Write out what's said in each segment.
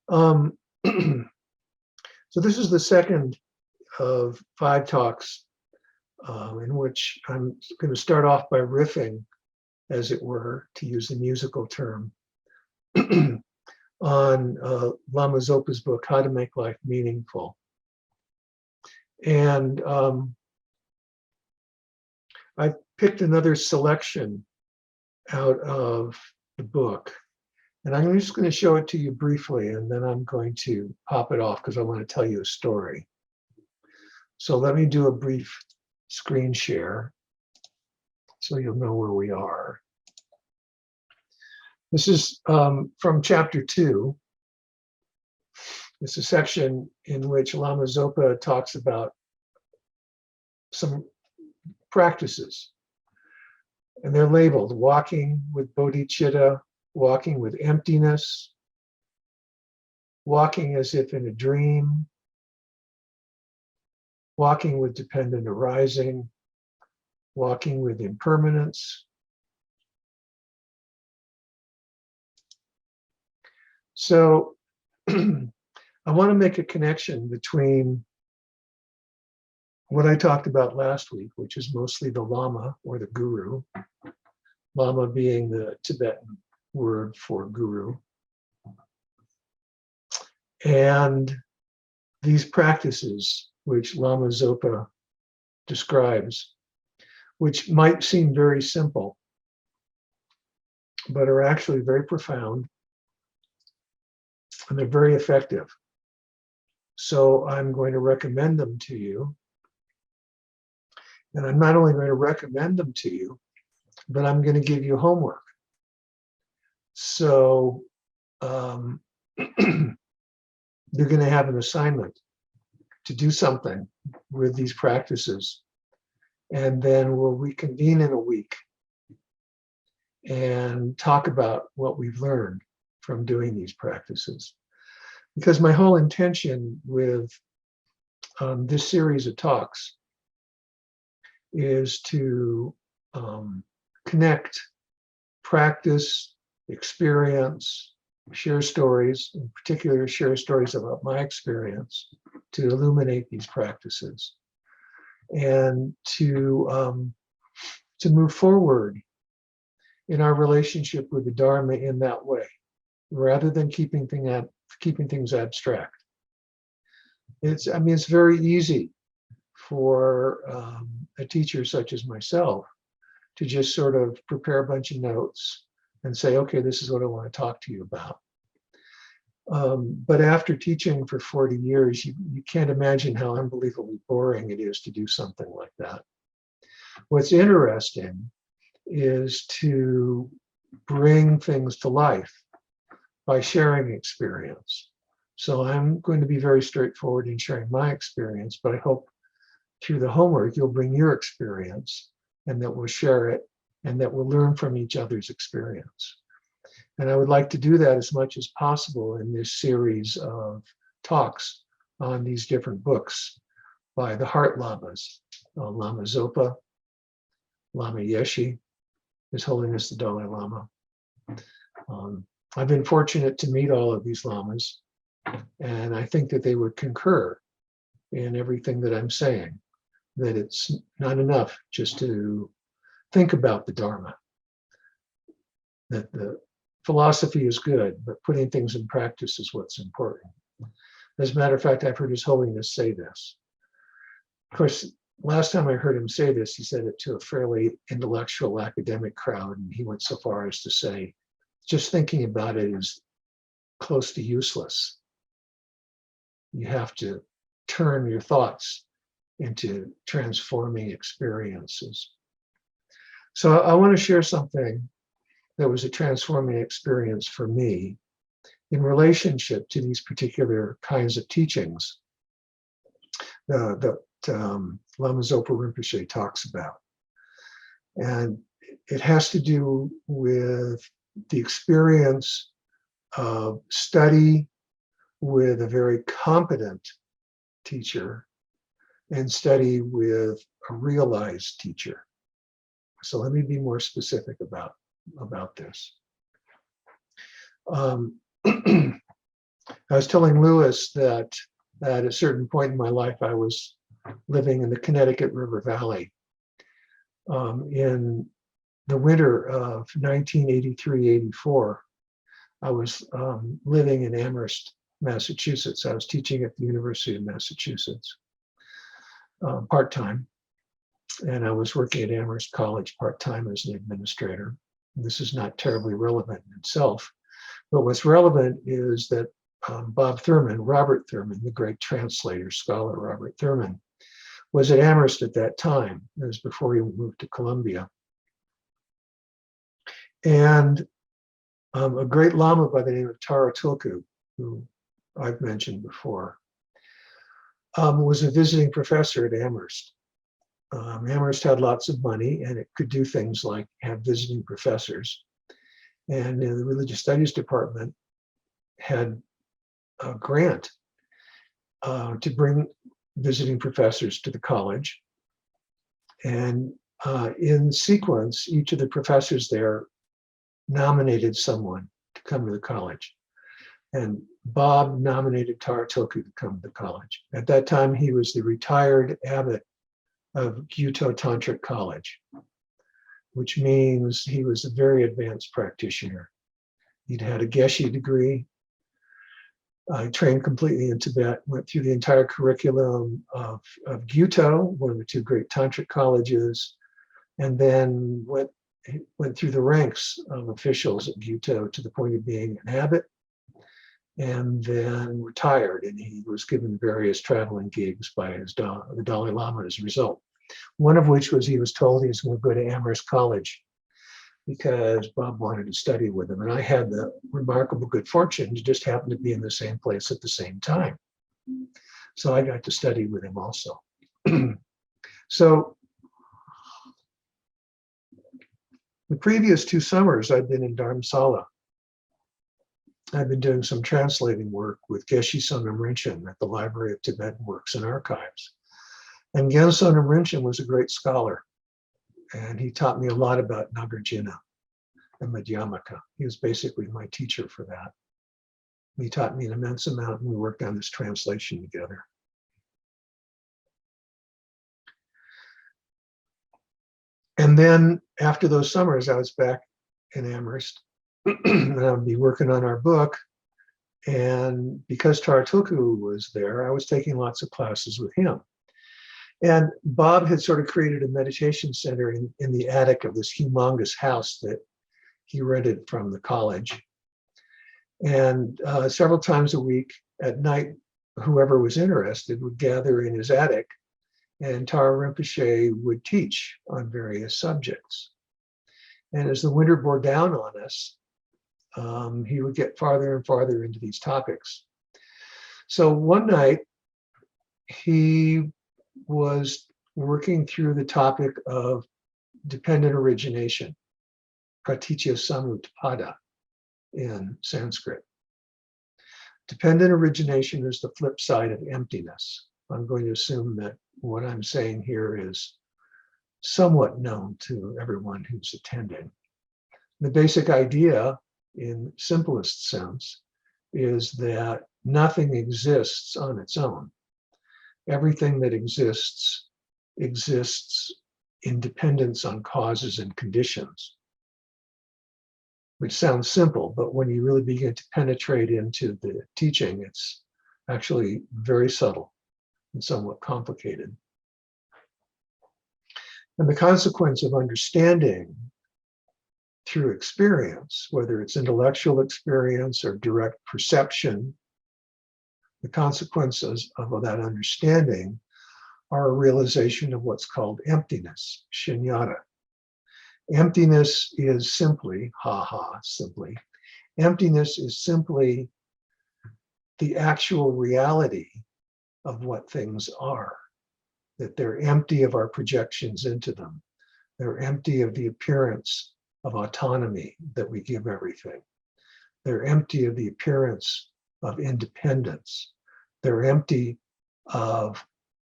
Um, so this is the second of 5 talks in which I'm going to start off by riffing, as it were, to use the musical term, on Lama Zopa's book, How to Make Life Meaningful. And I picked another selection out of the book. And I'm just going to show it to you briefly, and then I'm going to pop it off because I want to tell you a story. So let me do a brief screen share so you'll know where we are. This is from chapter 2. It's a section in which Lama Zopa talks about some practices. And they're labeled walking with bodhicitta, walking with emptiness, walking as if in a dream, walking with dependent arising, walking with impermanence. So I want to make a connection between what I talked about last week, which is mostly the Lama or the Guru, Lama being the Tibetan word for guru, and these practices which Lama Zopa describes, which might seem very simple, but are actually very profound, and they're very effective. So I'm going to recommend them to you. And I'm not only going to recommend them to you, but I'm going to give you homework. So you're going to have an assignment to do something with these practices. And then we'll reconvene in a week and talk about what we've learned from doing these practices. Because my whole intention with this series of talks is to connect practice, experience, share stories, in particular share stories about my experience to illuminate these practices, and to move forward in our relationship with the Dharma in that way, rather than keeping things abstract. It's very easy for a teacher such as myself to just sort of prepare a bunch of notes and say, okay, this is what I want to talk to you about. But after teaching for 40 years, you can't imagine how unbelievably boring it is to do something like that. What's interesting is to bring things to life by sharing experience. So I'm going to be very straightforward in sharing my experience, but I hope through the homework you'll bring your experience, and that we'll share it, and that we'll learn from each other's experience. And I would like to do that as much as possible in this series of talks on these different books by the Heart Lamas, Lama Zopa, Lama Yeshe, His Holiness the Dalai Lama. I've been fortunate to meet all of these lamas, and I think that they would concur in everything that I'm saying, that it's not enough just to think about the Dharma, that the philosophy is good, but putting things in practice is what's important. As a matter of fact, I've heard His Holiness say this. Of course, last time I heard him say this, he said it to a fairly intellectual academic crowd, and he went so far as to say, just thinking about it is close to useless. You have to turn your thoughts into transforming experiences. So I want to share something that was a transforming experience for me in relationship to these particular kinds of teachings that Lama Zopa Rinpoche talks about. And it has to do with the experience of study with a very competent teacher and study with a realized teacher. So let me be more specific about this. I was telling Lewis that at a certain point in my life, I was living in the Connecticut River Valley in the winter of 1983-84. I was living in Amherst, Massachusetts. I was teaching at the University of Massachusetts part-time, and I was working at Amherst College part-time as an administrator. This is not terribly relevant in itself, but what's relevant is that Robert Thurman, the great translator, scholar Robert Thurman, was at Amherst at that time. It was before he moved to Columbia. And a great Lama by the name of Tara Tulku, who I've mentioned before, was a visiting professor at Amherst. Amherst had lots of money, and it could do things like have visiting professors. And the religious studies department had a grant to bring visiting professors to the college. And in sequence, each of the professors there nominated someone to come to the college. And Bob nominated Tara Tulku to come to the college. At that time, he was the retired abbot of Gyuto Tantric College, which means he was a very advanced practitioner. He'd had a Geshe degree. I trained completely in Tibet, went through the entire curriculum of Gyuto, one of the two great tantric colleges, and then went through the ranks of officials at Gyuto to the point of being an abbot, and then retired. And he was given various traveling gigs by the Dalai Lama as a result. One of which was he was told he was going to go to Amherst College because Bob wanted to study with him. And I had the remarkable good fortune to just happen to be in the same place at the same time. So I got to study with him also. So the previous 2 summers, I've been in Dharamsala. I've been doing some translating work with Geshe Sonam Rinchen at the Library of Tibetan Works and Archives. And Gen Sonam Rinchen was a great scholar, and he taught me a lot about Nagarjuna and Madhyamaka. He was basically my teacher for that. He taught me an immense amount, and we worked on this translation together. And then after those summers, I was back in Amherst, and I would be working on our book. And because Tara Tulku was there, I was taking lots of classes with him. And Bob had sort of created a meditation center in the attic of this humongous house that he rented from the college. And several times a week at night, whoever was interested would gather in his attic, and Tara Rinpoche would teach on various subjects. And as the winter bore down on us, he would get farther and farther into these topics. So one night, he was working through the topic of dependent origination, praticya samutpada in Sanskrit. Dependent origination is the flip side of emptiness. I'm going to assume that what I'm saying here is somewhat known to everyone who's attending. The basic idea, in simplest sense, is that nothing exists on its own. Everything that exists in dependence on causes and conditions, which sounds simple, but when you really begin to penetrate into the teaching, it's actually very subtle and somewhat complicated. And the consequence of understanding through experience, whether it's intellectual experience or direct perception, the consequences of that understanding are a realization of what's called emptiness, shunyata. Emptiness is simply, simply, emptiness is simply the actual reality of what things are, that they're empty of our projections into them. They're empty of the appearance of autonomy that we give everything. They're empty of the appearance of independence. They're empty of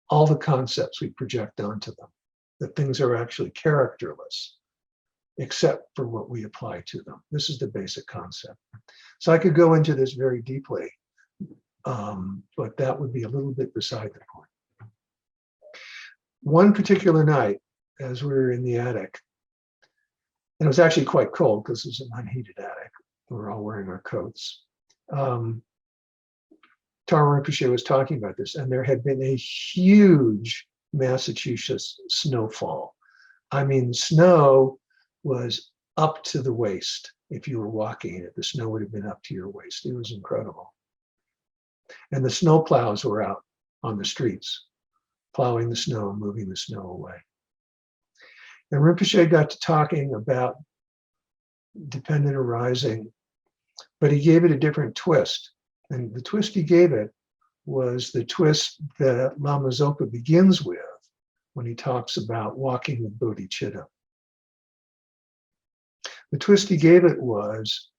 all the concepts we project onto them, that things are actually characterless, except for what we apply to them. This is the basic concept. So I could go into this very deeply, But that would be a little bit beside the point. One particular night, as we were in the attic, and it was actually quite cold because it was an unheated attic. We were all wearing our coats. Dharma Rinpoche was talking about this, and there had been a huge Massachusetts snowfall. I mean, snow was up to the waist. If you were walking in it, the snow would have been up to your waist. It was incredible. And the snow plows were out on the streets, plowing the snow, moving the snow away. And Rinpoche got to talking about dependent arising, but he gave it a different twist. And the twist he gave it was the twist that Lama Zopa begins with when he talks about walking with bodhicitta. The twist he gave it was,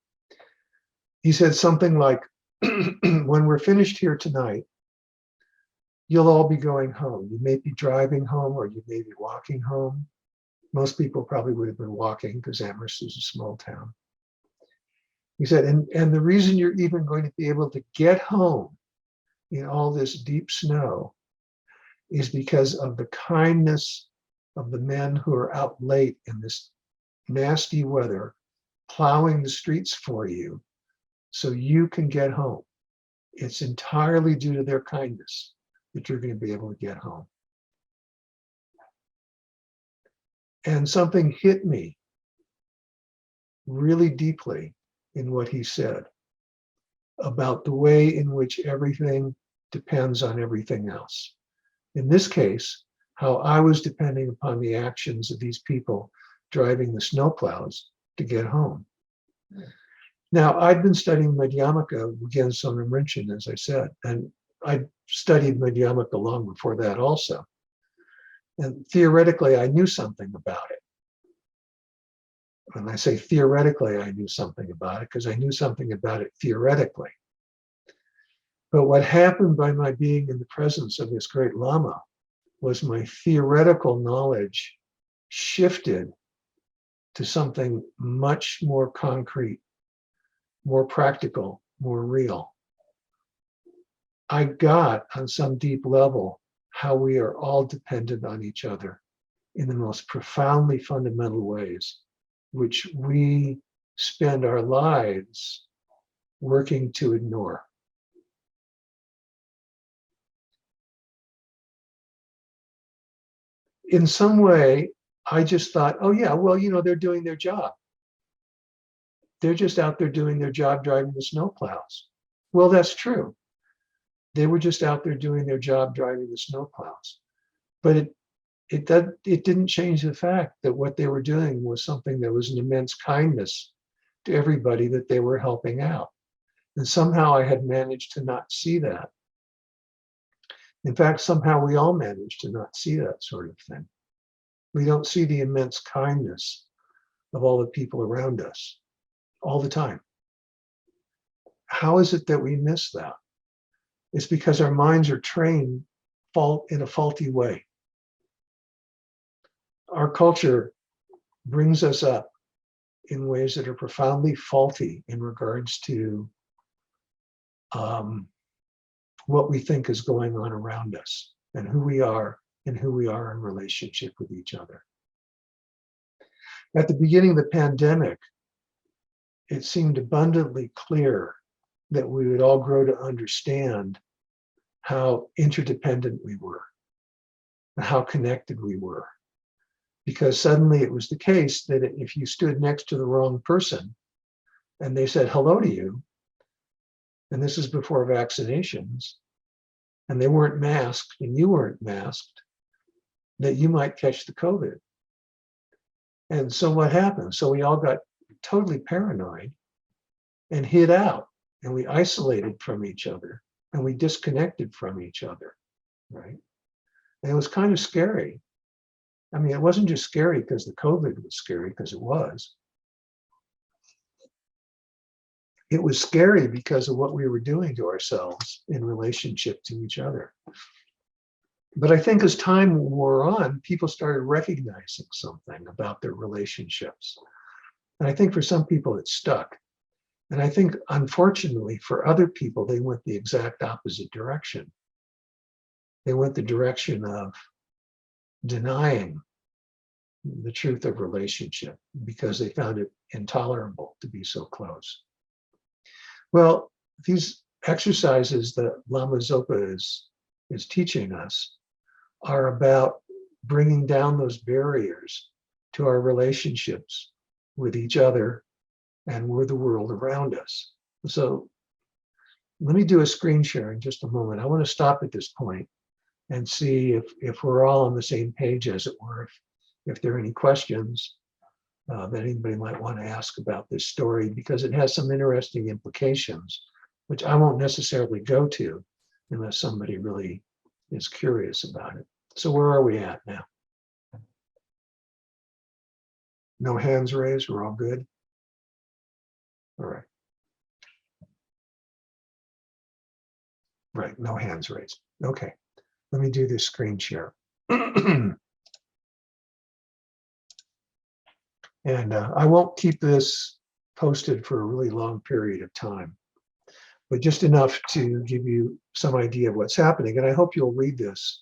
he said something like, when we're finished here tonight, you'll all be going home. You may be driving home or you may be walking home. Most people probably would have been walking because Amherst is a small town. He said, and the reason you're even going to be able to get home in all this deep snow is because of the kindness of the men who are out late in this nasty weather, plowing the streets for you so you can get home. It's entirely due to their kindness that you're going to be able to get home. And something hit me really deeply in what he said about the way in which everything depends on everything else. In this case, how I was depending upon the actions of these people driving the snowplows to get home. Now, I'd been studying Madhyamaka again, Sonam Rinchen, as I said, and I studied Madhyamaka long before that also. And theoretically, I knew something about it. When I say theoretically, I knew something about it because I knew something about it theoretically. But what happened by my being in the presence of this great Lama was my theoretical knowledge shifted to something much more concrete, more practical, more real. I got on some deep level how we are all dependent on each other in the most profoundly fundamental ways, which we spend our lives working to ignore. In some way, I just thought, oh yeah, well, you know, they're doing their job. They're just out there doing their job driving the snowplows. Well, that's true. They were just out there doing their job driving the snowplows. But it didn't change the fact that what they were doing was something that was an immense kindness to everybody that they were helping out. And somehow I had managed to not see that. In fact, somehow we all managed to not see that sort of thing. We don't see the immense kindness of all the people around us all the time. How is it that we miss that? It's because our minds are trained in a faulty way. Our culture brings us up in ways that are profoundly faulty in regards to what we think is going on around us and who we are in relationship with each other. At the beginning of the pandemic, it seemed abundantly clear that we would all grow to understand how interdependent we were and how connected we were. Because suddenly it was the case that if you stood next to the wrong person and they said hello to you, and this is before vaccinations, and they weren't masked and you weren't masked, that you might catch the COVID. And so what happened? So we all got totally paranoid and hid out, and we isolated from each other, and we disconnected from each other, right? And it was kind of scary. I mean, it wasn't just scary because the COVID was scary, because it was. It was scary because of what we were doing to ourselves in relationship to each other. But I think as time wore on, people started recognizing something about their relationships. And I think for some people it stuck. And I think, unfortunately, for other people, they went the exact opposite direction. They went the direction of denying the truth of relationship because they found it intolerable to be so close. Well, these exercises that Lama Zopa is teaching us are about bringing down those barriers to our relationships with each other and with the world around us. So let me do a screen share in just a moment. I want to stop at this point and see if we're all on the same page, as it were, if there are any questions that anybody might want to ask about this story, because it has some interesting implications, which I won't necessarily go to unless somebody really is curious about it. So where are we at now? No hands raised, we're all good? All right. Right, no hands raised. Okay, let me do this screen share. And I won't keep this posted for a really long period of time, but just enough to give you some idea of what's happening. And I hope you'll read this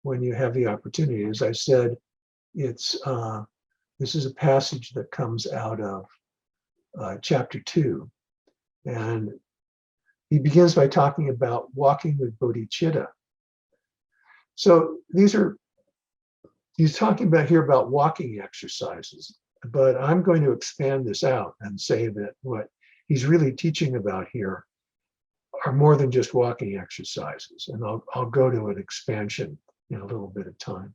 when you have the opportunity. As I said, this is a passage that comes out of chapter 2. And he begins by talking about walking with bodhicitta. So he's talking about here about walking exercises, but I'm going to expand this out and say that what he's really teaching about here are more than just walking exercises. And I'll go to an expansion in a little bit of time.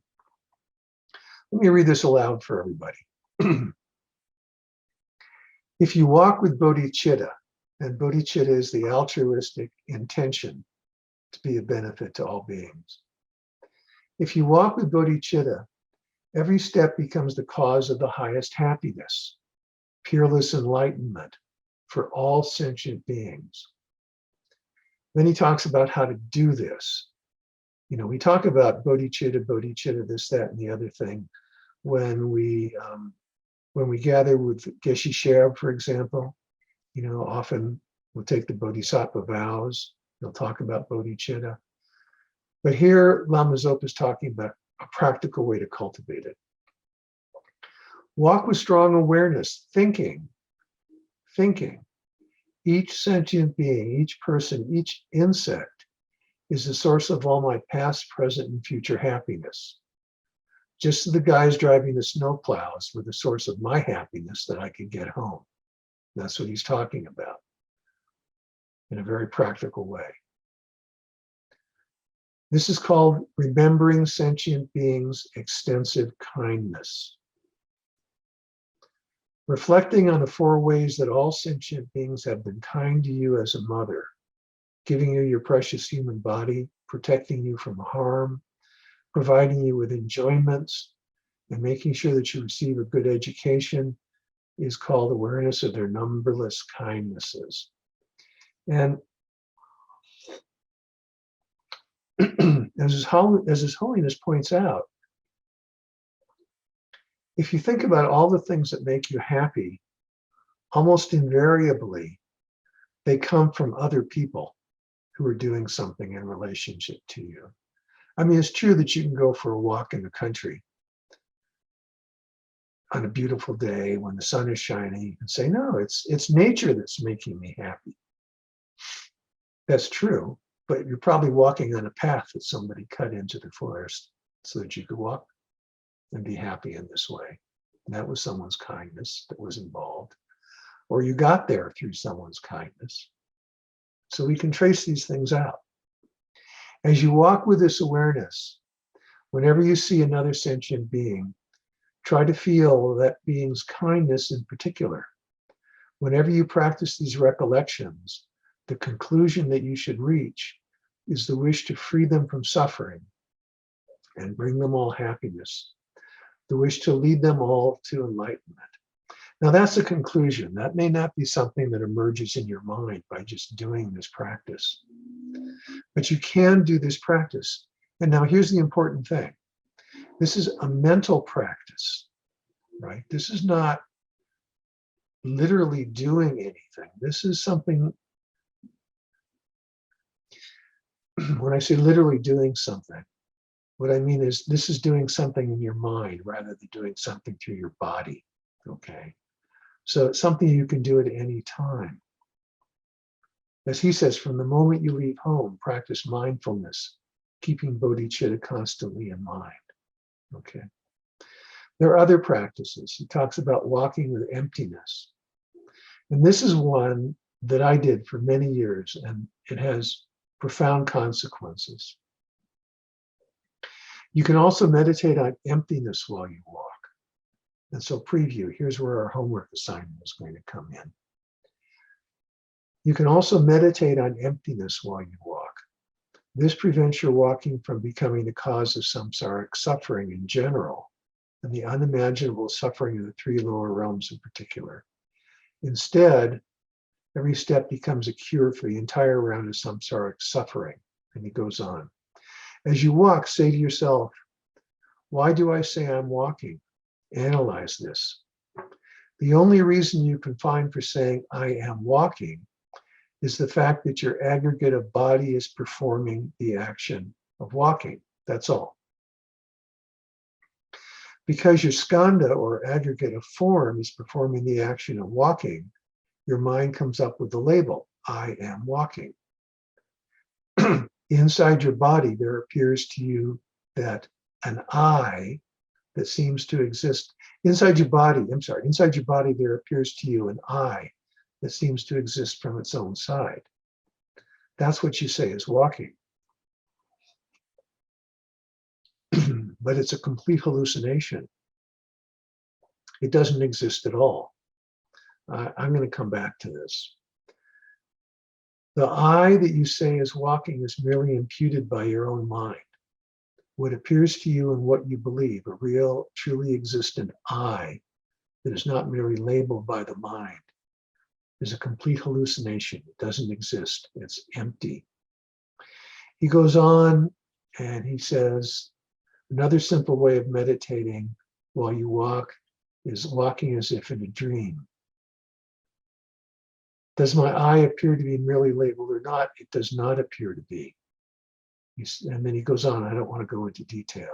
Let me read this aloud for everybody. If you walk with bodhicitta, and bodhicitta is the altruistic intention to be a benefit to all beings. If you walk with bodhicitta, every step becomes the cause of the highest happiness, peerless enlightenment for all sentient beings. Then he talks about how to do this. You know, we talk about bodhicitta, this, that, and the other thing when we gather with Geshe Sherab, for example. You know, often we'll take the bodhisattva vows. He'll talk about bodhicitta. But here, Lama Zopa is talking about a practical way to cultivate it. Walk with strong awareness, thinking. Each sentient being, each person, each insect is the source of all my past, present, and future happiness. Just as the guys driving the snowplows were the source of my happiness that I could get home. That's what he's talking about in a very practical way. This is called remembering sentient beings' extensive kindness. Reflecting on the 4 ways that all sentient beings have been kind to you as a mother, giving you your precious human body, protecting you from harm, providing you with enjoyments, and making sure that you receive a good education is called awareness of their numberless kindnesses. And as His Holiness points out, if you think about all the things that make you happy, almost invariably, they come from other people who are doing something in relationship to you. I mean, it's true that you can go for a walk in the country on a beautiful day when the sun is shining and say, no, it's nature that's making me happy. That's true, but you're probably walking on a path that somebody cut into the forest so that you could walk and be happy in this way. And that was someone's kindness that was involved. Or you got there through someone's kindness. So we can trace these things out. As you walk with this awareness, whenever you see another sentient being, try to feel that being's kindness in particular. Whenever you practice these recollections, the conclusion that you should reach is the wish to free them from suffering and bring them all happiness, the wish to lead them all to enlightenment. Now that's a conclusion. That may not be something that emerges in your mind by just doing this practice, but you can do this practice. And now here's the important thing. This is a mental practice, right? This is not literally doing anything. This is something, when I say literally doing something, what I mean is this is doing something in your mind rather than doing something through your body, okay? So it's something you can do at any time. As he says, from the moment you leave home, practice mindfulness, keeping bodhicitta constantly in mind, okay? There are other practices. He talks about walking with emptiness. And this is one that I did for many years, and it has profound consequences. You can also meditate on emptiness while you walk. And so preview, here's where our homework assignment is going to come in. You can also meditate on emptiness while you walk. This prevents your walking from becoming the cause of samsaric suffering in general, and the unimaginable suffering of the three lower realms in particular. Instead, every step becomes a cure for the entire round of samsaric suffering. And he goes on. As you walk, say to yourself, why do I say I'm walking? Analyze this. The only reason you can find for saying I am walking is the fact that your aggregate of body is performing the action of walking. That's all. Because your skandha, or aggregate of form, is performing the action of walking, your mind comes up with the label, I am walking. Inside your body, there appears to you that an I that seems to exist. Inside your body, there appears to you an I that seems to exist from its own side. That's what you say is walking. But it's a complete hallucination. It doesn't exist at all. I'm going to come back to this. The I that you say is walking is merely imputed by your own mind. What appears to you and what you believe, a real, truly existent I that is not merely labeled by the mind, is a complete hallucination. It doesn't exist. It's empty. He goes on and he says, another simple way of meditating while you walk is walking as if in a dream. Does my I appear to be merely labeled or not? It does not appear to be. And then he goes on, I don't want to go into detail,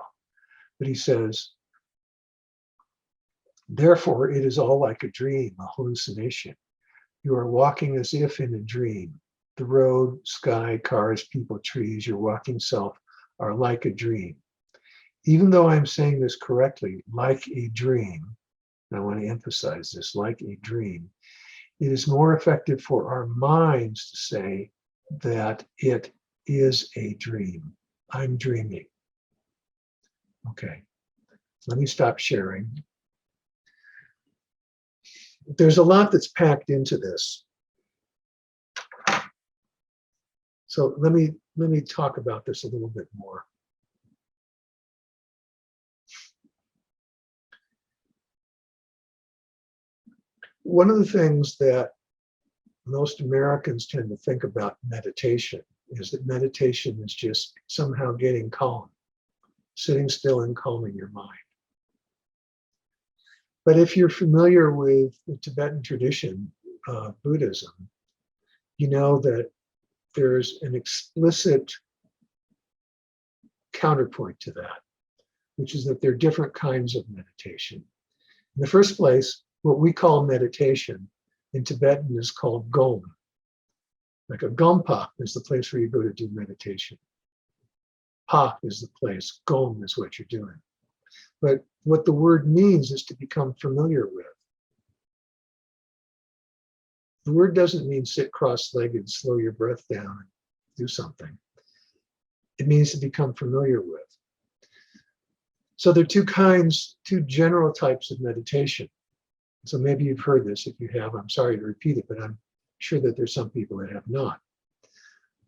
but he says, therefore, it is all like a dream, a hallucination. You are walking as if in a dream. The road, sky, cars, people, trees, your walking self are like a dream. Even though I'm saying this correctly, like a dream, and I want to emphasize this, like a dream, it is more effective for our minds to say that it is a dream. I'm dreaming. Okay, let me stop sharing. There's a lot that's packed into this. So let me talk about this a little bit more. One of the things that most Americans tend to think about meditation is that meditation is just somehow getting calm, sitting still and calming your mind. But if you're familiar with the Tibetan tradition of Buddhism, you know that there's an explicit counterpoint to that, which is that there are different kinds of meditation. In the first place, what we call meditation in Tibetan is called gom. Like a gompa is the place where you go to do meditation. Pa is the place, gom is what you're doing. But what the word means is to become familiar with. The word doesn't mean sit cross-legged, slow your breath down, and do something. It means to become familiar with. So there are two general types of meditation. So maybe you've heard this. If you have, I'm sorry to repeat it, but I'm sure that there's some people that have not.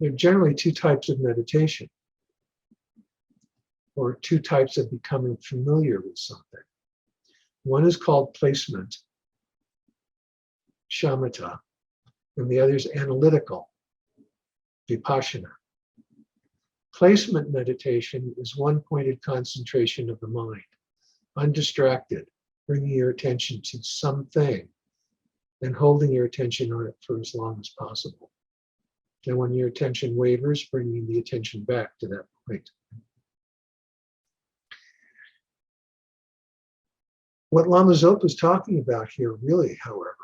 There are generally two types of meditation, or two types of becoming familiar with something. One is called placement, shamatha, and the other is analytical, vipassana. Placement meditation is one-pointed concentration of the mind, undistracted, bringing your attention to something and holding your attention on it for as long as possible. And when your attention wavers, bringing the attention back to that point. What Lama Zopa is talking about here, really, however,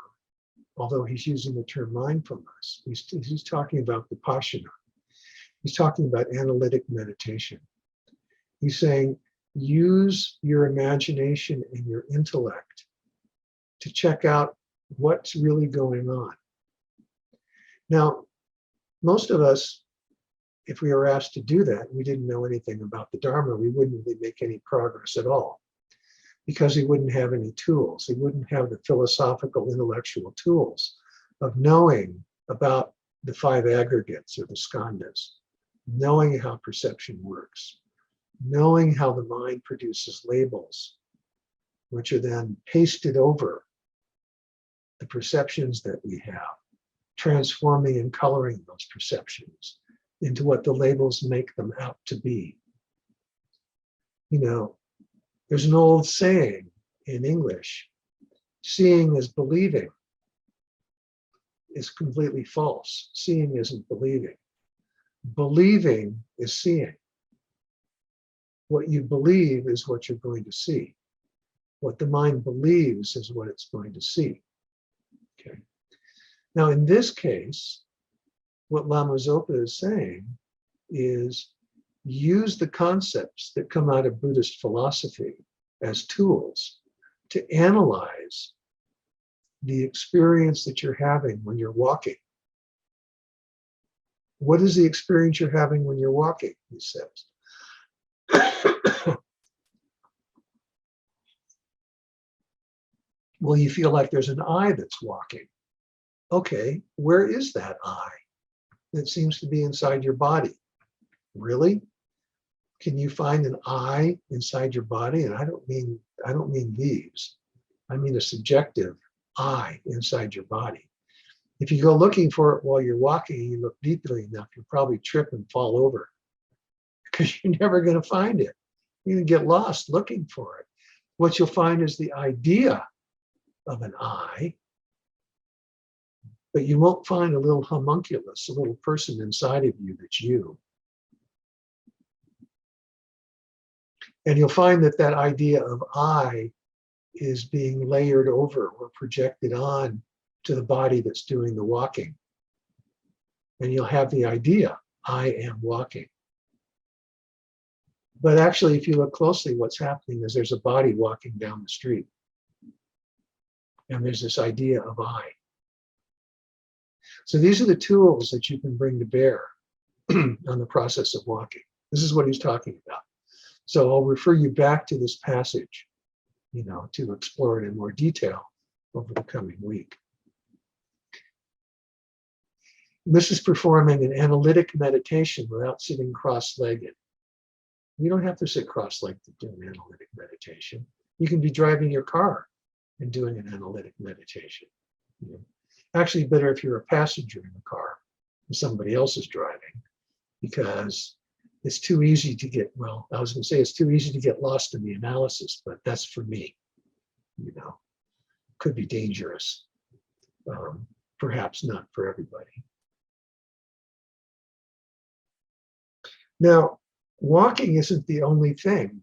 although he's using the term mindfulness, he's talking about vipassana. He's talking about analytic meditation. He's saying, use your imagination and your intellect to check out what's really going on. Now, most of us, if we were asked to do that, we didn't know anything about the Dharma, we wouldn't really make any progress at all, because he wouldn't have any tools. He wouldn't have the philosophical, intellectual tools of knowing about the five aggregates or the skandhas, knowing how perception works, knowing how the mind produces labels, which are then pasted over the perceptions that we have, transforming and coloring those perceptions into what the labels make them out to be. You know, there's an old saying in English, seeing is believing, is completely false. Seeing isn't believing. Believing is seeing. What you believe is what you're going to see. What the mind believes is what it's going to see. Okay. Now, in this case, what Lama Zopa is saying is use the concepts that come out of Buddhist philosophy as tools to analyze the experience that you're having when you're walking. What is the experience you're having when you're walking, he says. Well, you feel like there's an I that's walking. Okay, where is that I? It seems to be inside your body. Really? Can you find an I inside your body? And I don't mean these. I mean a subjective I inside your body. If you go looking for it while you're walking and you look deeply enough, you'll probably trip and fall over because you're never going to find it. You're going to get lost looking for it. What you'll find is the idea of an I, but you won't find a little homunculus, a little person inside of you that's you. And you'll find that that idea of I is being layered over or projected on to the body that's doing the walking. And you'll have the idea, I am walking. But actually, if you look closely, what's happening is there's a body walking down the street. And there's this idea of I. So these are the tools that you can bring to bear on the process of walking. This is what he's talking about. So I'll refer you back to this passage, to explore it in more detail over the coming week. This is performing an analytic meditation without sitting cross-legged. You don't have to sit cross-legged to do an analytic meditation. You can be driving your car and doing an analytic meditation. Actually, better if you're a passenger in the car and somebody else is driving, because it's too easy to get, it's too easy to get lost in the analysis, but that's for me, could be dangerous. Perhaps not for everybody. Now, walking isn't the only thing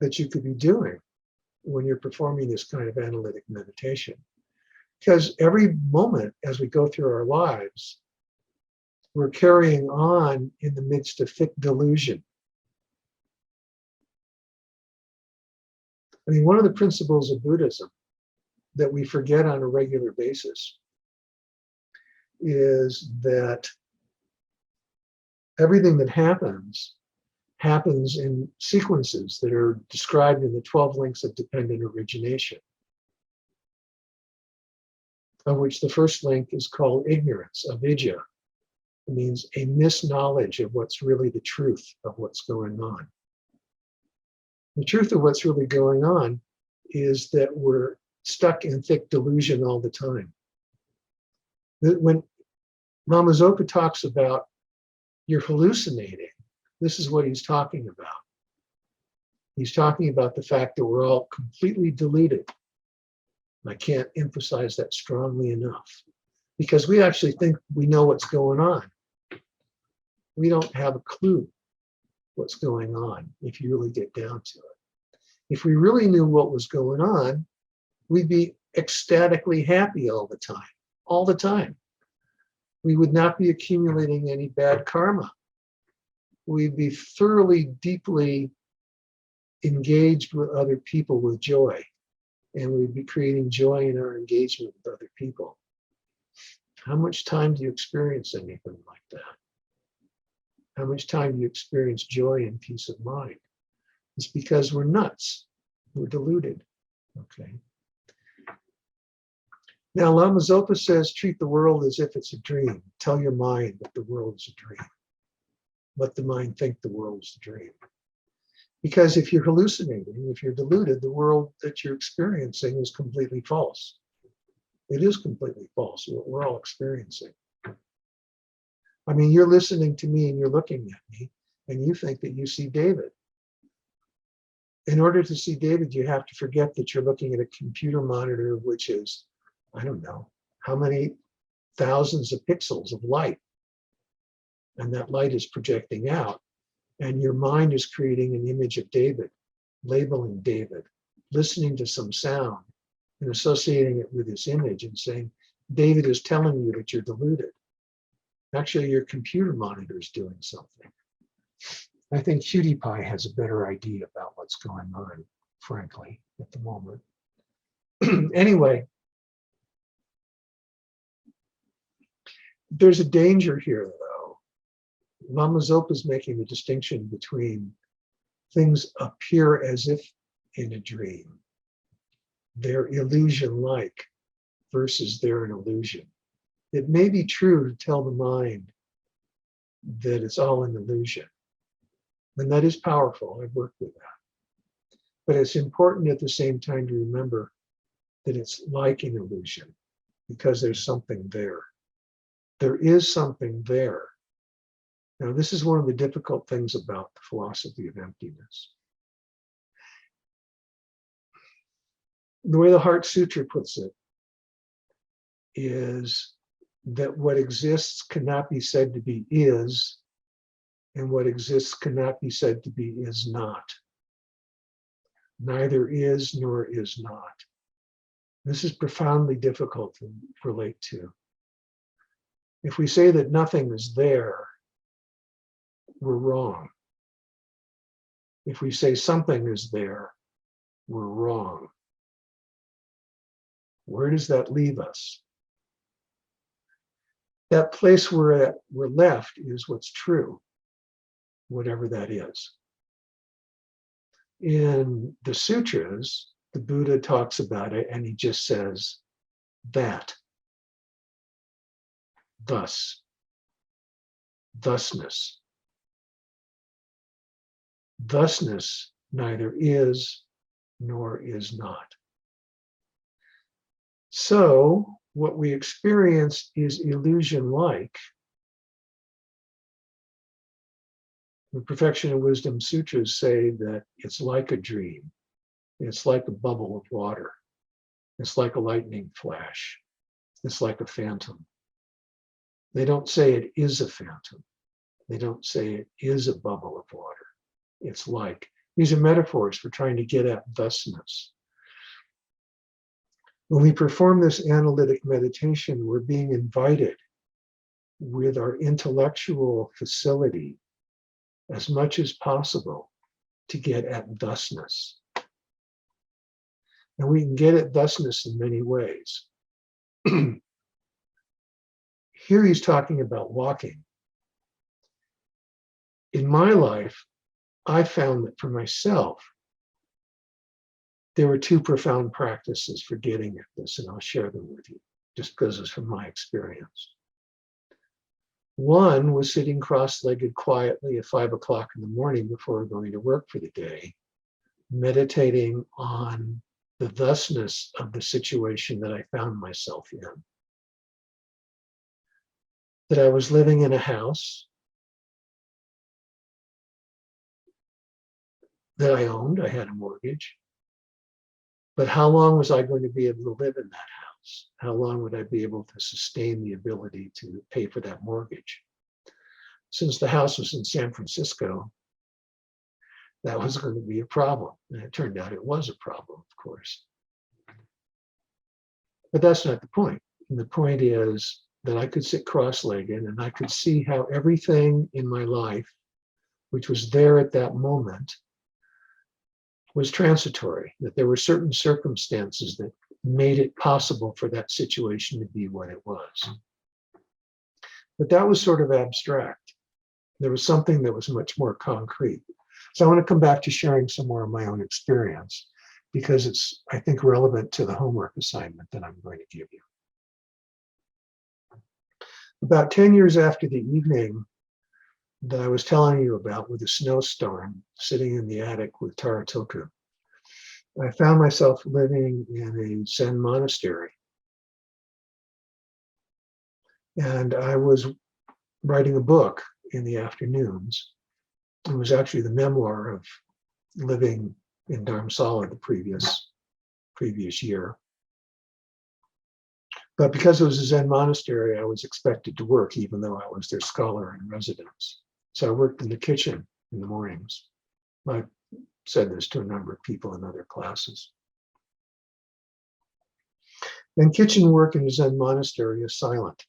that you could be doing when you're performing this kind of analytic meditation. Because every moment as we go through our lives, we're carrying on in the midst of thick delusion. I mean, one of the principles of Buddhism that we forget on a regular basis is that everything that happens in sequences that are described in the 12 links of dependent origination, of which the first link is called ignorance, avidya. It means a misknowledge of what's really the truth of what's going on. The truth of what's really going on is that we're stuck in thick delusion all the time. When Lama Zopa talks about you're hallucinating, this is what he's talking about. He's talking about the fact that we're all completely deluded. I can't emphasize that strongly enough, because we actually think we know what's going on. We don't have a clue what's going on if you really get down to it. If we really knew what was going on, we'd be ecstatically happy all the time, all the time. We would not be accumulating any bad karma. We'd be thoroughly, deeply engaged with other people with joy, and we'd be creating joy in our engagement with other people. How much time do you experience anything like that? How much time do you experience joy and peace of mind? It's because we're nuts. We're deluded. Okay. Now, Lama Zopa says, treat the world as if it's a dream. Tell your mind that the world is a dream. Let the mind think the world is a dream. Because if you're hallucinating, if you're deluded, the world that you're experiencing is completely false. It is completely false, what we're all experiencing. I mean, you're listening to me and you're looking at me, and you think that you see David. In order to see David, you have to forget that you're looking at a computer monitor, which is, I don't know, how many thousands of pixels of light. And that light is projecting out. And your mind is creating an image of David, labeling David, listening to some sound and associating it with this image and saying, David is telling you that you're deluded. Actually, your computer monitor is doing something. I think PewDiePie has a better idea about what's going on, frankly, at the moment. Anyway, there's a danger here, though. Lama Zopa is making the distinction between things appear as if in a dream. They're illusion-like versus they're an illusion. It may be true to tell the mind that it's all an illusion. And that is powerful. I've worked with that. But it's important at the same time to remember that it's like an illusion because there's something there. There is something there. Now, this is one of the difficult things about the philosophy of emptiness. The way the Heart Sutra puts it is that what exists cannot be said to be is, and what exists cannot be said to be is not. Neither is nor is not. This is profoundly difficult to relate to. If we say that nothing is there, we're wrong. If we say something is there, we're wrong. Where does that leave us? That place where we're left is what's true, whatever that is. In the sutras, the Buddha talks about it and he just says, that, thus, thusness. Thusness neither is nor is not. So what we experience is illusion-like. The Perfection and Wisdom Sutras say that it's like a dream. It's like a bubble of water. It's like a lightning flash. It's like a phantom. They don't say it is a phantom. They don't say it is a bubble of water. It's like. These are metaphors for trying to get at thusness. When we perform this analytic meditation, we're being invited with our intellectual facility as much as possible to get at thusness. And we can get at thusness in many ways. Here he's talking about walking. In my life, I found that for myself, there were two profound practices for getting at this, and I'll share them with you, just because it's from my experience. One was sitting cross-legged quietly at 5 o'clock in the morning before going to work for the day, meditating on the thusness of the situation that I found myself in. That I was living in a house that I owned, I had a mortgage. But how long was I going to be able to live in that house? How long would I be able to sustain the ability to pay for that mortgage? Since the house was in San Francisco, that was going to be a problem. And it turned out it was a problem, of course. But that's not the point. And the point is that I could sit cross-legged and I could see how everything in my life, which was there at that moment, was transitory, that there were certain circumstances that made it possible for that situation to be what it was. But that was sort of abstract. There was something that was much more concrete. So I want to come back to sharing some more of my own experience, because it's, I think, relevant to the homework assignment that I'm going to give you. About 10 years after the evening that I was telling you about with a snowstorm, sitting in the attic with Taratoku, I found myself living in a Zen monastery. And I was writing a book in the afternoons. It was actually the memoir of living in Dharamsala the previous year. But because it was a Zen monastery, I was expected to work, even though I was their scholar in residence. So I worked in the kitchen in the mornings. I said this to a number of people in other classes. And kitchen work in a Zen monastery is silent.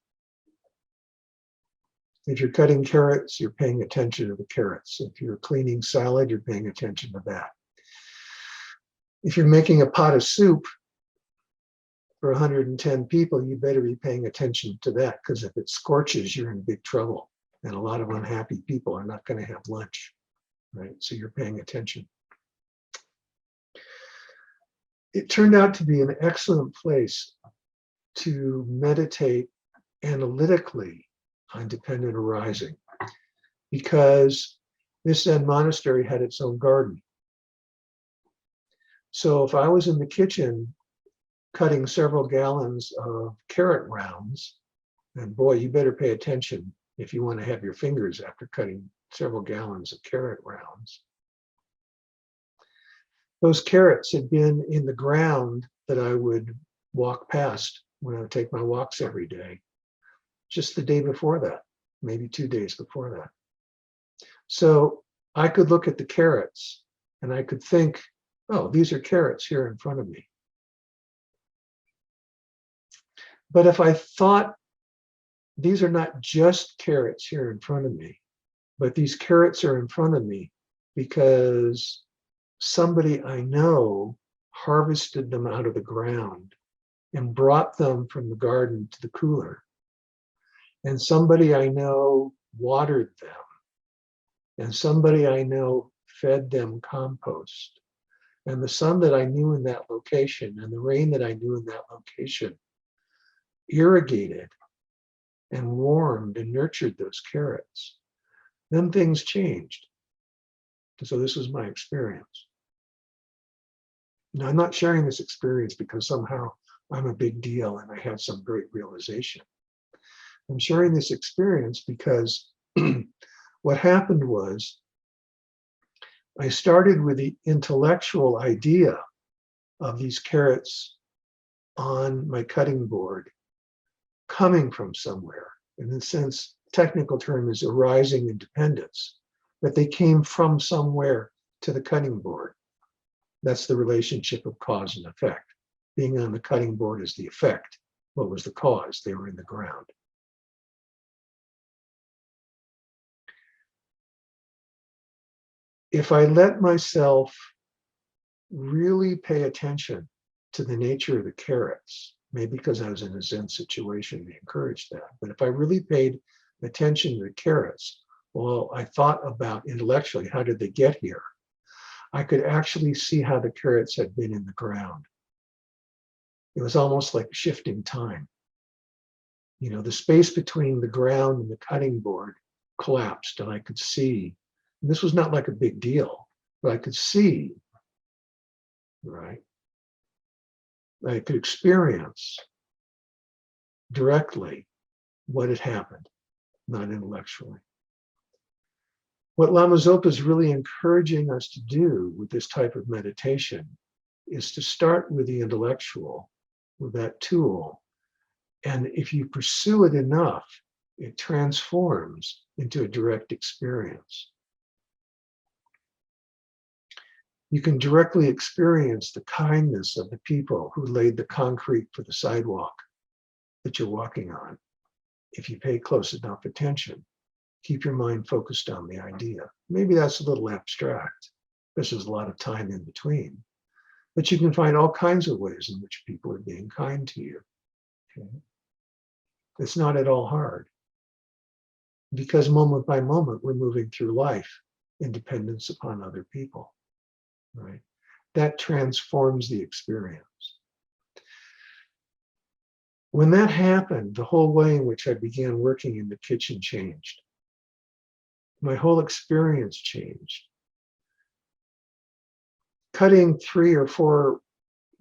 If you're cutting carrots, you're paying attention to the carrots. If you're cleaning salad, you're paying attention to that. If you're making a pot of soup for 110 people, you better be paying attention to that, because if it scorches, you're in big trouble. And a lot of unhappy people are not going to have lunch, right? So you're paying attention. It turned out to be an excellent place to meditate analytically on dependent arising, because this Zen monastery had its own garden. So if I was in the kitchen cutting several gallons of carrot rounds, and boy, you better pay attention if you want to have your fingers after cutting several gallons of carrot rounds. Those carrots had been in the ground that I would walk past when I would take my walks every day, just the day before that, maybe 2 days before that. So I could look at the carrots and I could think, oh, these are carrots here in front of me. But if I thought, these are not just carrots here in front of me, but these carrots are in front of me because somebody I know harvested them out of the ground and brought them from the garden to the cooler. And somebody I know watered them. And somebody I know fed them compost. And the sun that I knew in that location and the rain that I knew in that location irrigated and warmed and nurtured those carrots. Then things changed. So this was my experience. Now, I'm not sharing this experience because somehow I'm a big deal and I had some great realization. I'm sharing this experience because what happened was I started with the intellectual idea of these carrots on my cutting board coming from somewhere. In a sense, technical term is arising independence, that they came from somewhere to the cutting board. That's the relationship of cause and effect. Being on the cutting board is the effect. What was the cause? They were in the ground. If I let myself really pay attention to the nature of the carrots, maybe because I was in a Zen situation, they encouraged that. But if I really paid attention to the carrots, well, I thought about intellectually, how did they get here? I could actually see how the carrots had been in the ground. It was almost like shifting time. You know, the space between the ground and the cutting board collapsed, and I could see. And this was not like a big deal, but I could see, right? I could experience directly what had happened, not intellectually. What Lama Zopa is really encouraging us to do with this type of meditation is to start with the intellectual, with that tool. And if you pursue it enough, it transforms into a direct experience. You can directly experience the kindness of the people who laid the concrete for the sidewalk that you're walking on. If you pay close enough attention, keep your mind focused on the idea. Maybe that's a little abstract, because there's a lot of time in between. But you can find all kinds of ways in which people are being kind to you. Okay? It's not at all hard, because moment by moment, we're moving through life in dependence upon other people, right? That transforms the experience. When that happened, the whole way in which I began working in the kitchen changed. My whole experience changed. Cutting 3 or 4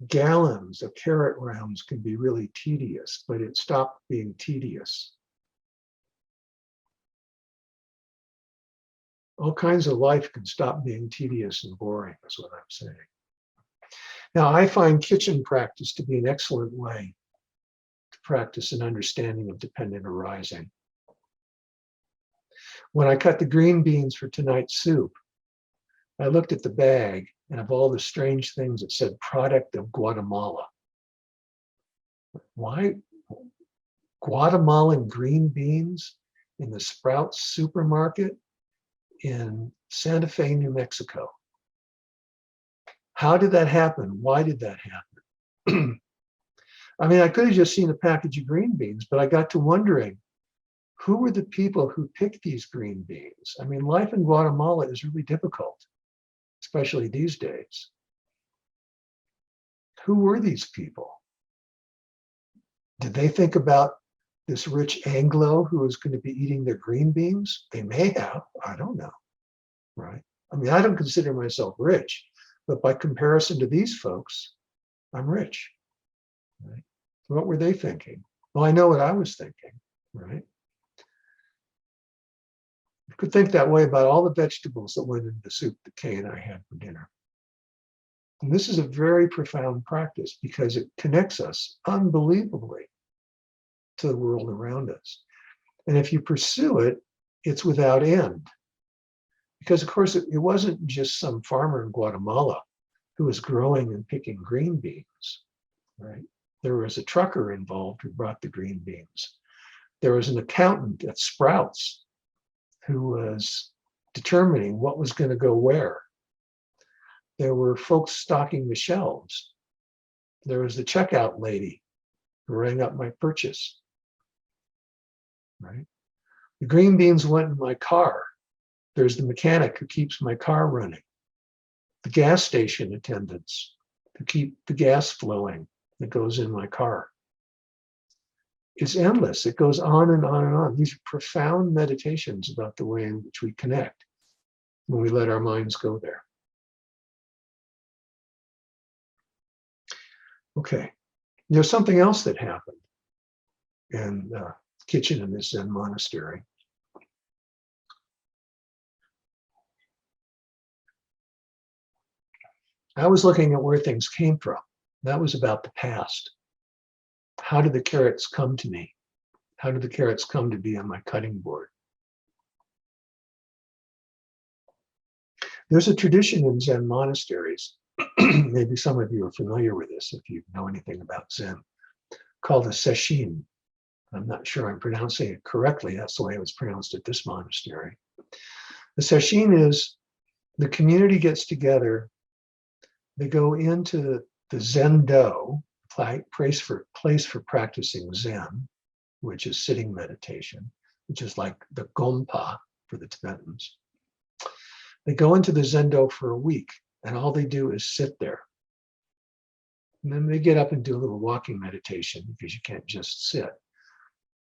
gallons of carrot rounds can be really tedious, but it stopped being tedious. All kinds of life can stop being tedious and boring, is what I'm saying. Now, I find kitchen practice to be an excellent way to practice an understanding of dependent arising. When I cut the green beans for tonight's soup, I looked at the bag, and of all the strange things, it said product of Guatemala. Why Guatemalan green beans in the Sprouts supermarket in Santa Fe, New Mexico? How did that happen? Why did that happen? I mean, I could have just seen a package of green beans, but I got to wondering, who were the people who picked these green beans? I mean, life in Guatemala is really difficult, especially these days. Who were these people? Did they think about this rich Anglo who was going to be eating their green beans? They may have, I don't know, right? I mean, I don't consider myself rich, but by comparison to these folks, I'm rich, right? What were they thinking? Well, I know what I was thinking, right? You could think that way about all the vegetables that went into the soup that Kay and I had for dinner. And this is a very profound practice because it connects us unbelievably to the world around us. And if you pursue it, it's without end. Because of course, it wasn't just some farmer in Guatemala who was growing and picking green beans, right? There was a trucker involved who brought the green beans. There was an accountant at Sprouts who was determining what was going to go where. There were folks stocking the shelves. There was the checkout lady who rang up my purchase, right? The green beans went in my car. There's the mechanic who keeps my car running. The gas station attendants who keep the gas flowing that goes in my car. It's endless. It goes on and on and on. These are profound meditations about the way in which we connect when we let our minds go there. Okay, there's something else that happened in the kitchen in this Zen monastery. I was looking at where things came from. That was about the past. How did the carrots come to me? How did the carrots come to be on my cutting board? There's a tradition in Zen monasteries, maybe some of you are familiar with this if you know anything about Zen, called a sesshin. I'm not sure I'm pronouncing it correctly. That's the way it was pronounced at this monastery. The sesshin is the community gets together, they go into the Zendo, place for practicing Zen, which is sitting meditation, which is like the Gompa for the Tibetans. They go into the Zendo for a week, and all they do is sit there. And then they get up and do a little walking meditation because you can't just sit.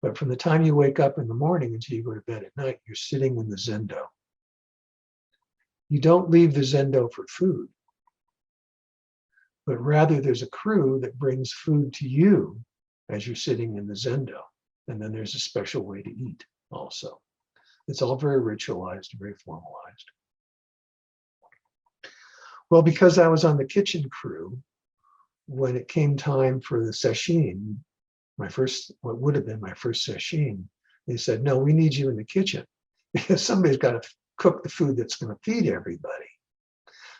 But from the time you wake up in the morning until you go to bed at night, you're sitting in the Zendo. You don't leave the Zendo for food, but rather there's a crew that brings food to you as you're sitting in the Zendo. And then there's a special way to eat also. It's all very ritualized, very formalized. Well, because I was on the kitchen crew, when it came time for the sesshin, what would have been my first sesshin, they said, no, we need you in the kitchen because somebody's got to cook the food that's going to feed everybody.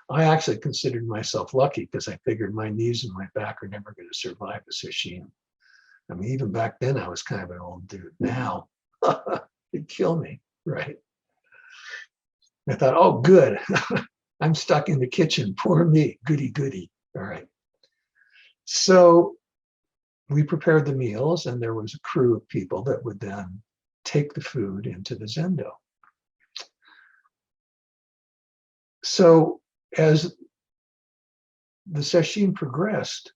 I actually considered myself lucky because I figured my knees and my back are never going to survive a sesshin. I mean, even back then I was kind of an old dude. Now it'd kill me, right? I thought, oh, good. I'm stuck in the kitchen. Poor me. Goody, goody. All right. So we prepared the meals, and there was a crew of people that would then take the food into the zendo. So as the sesshin progressed,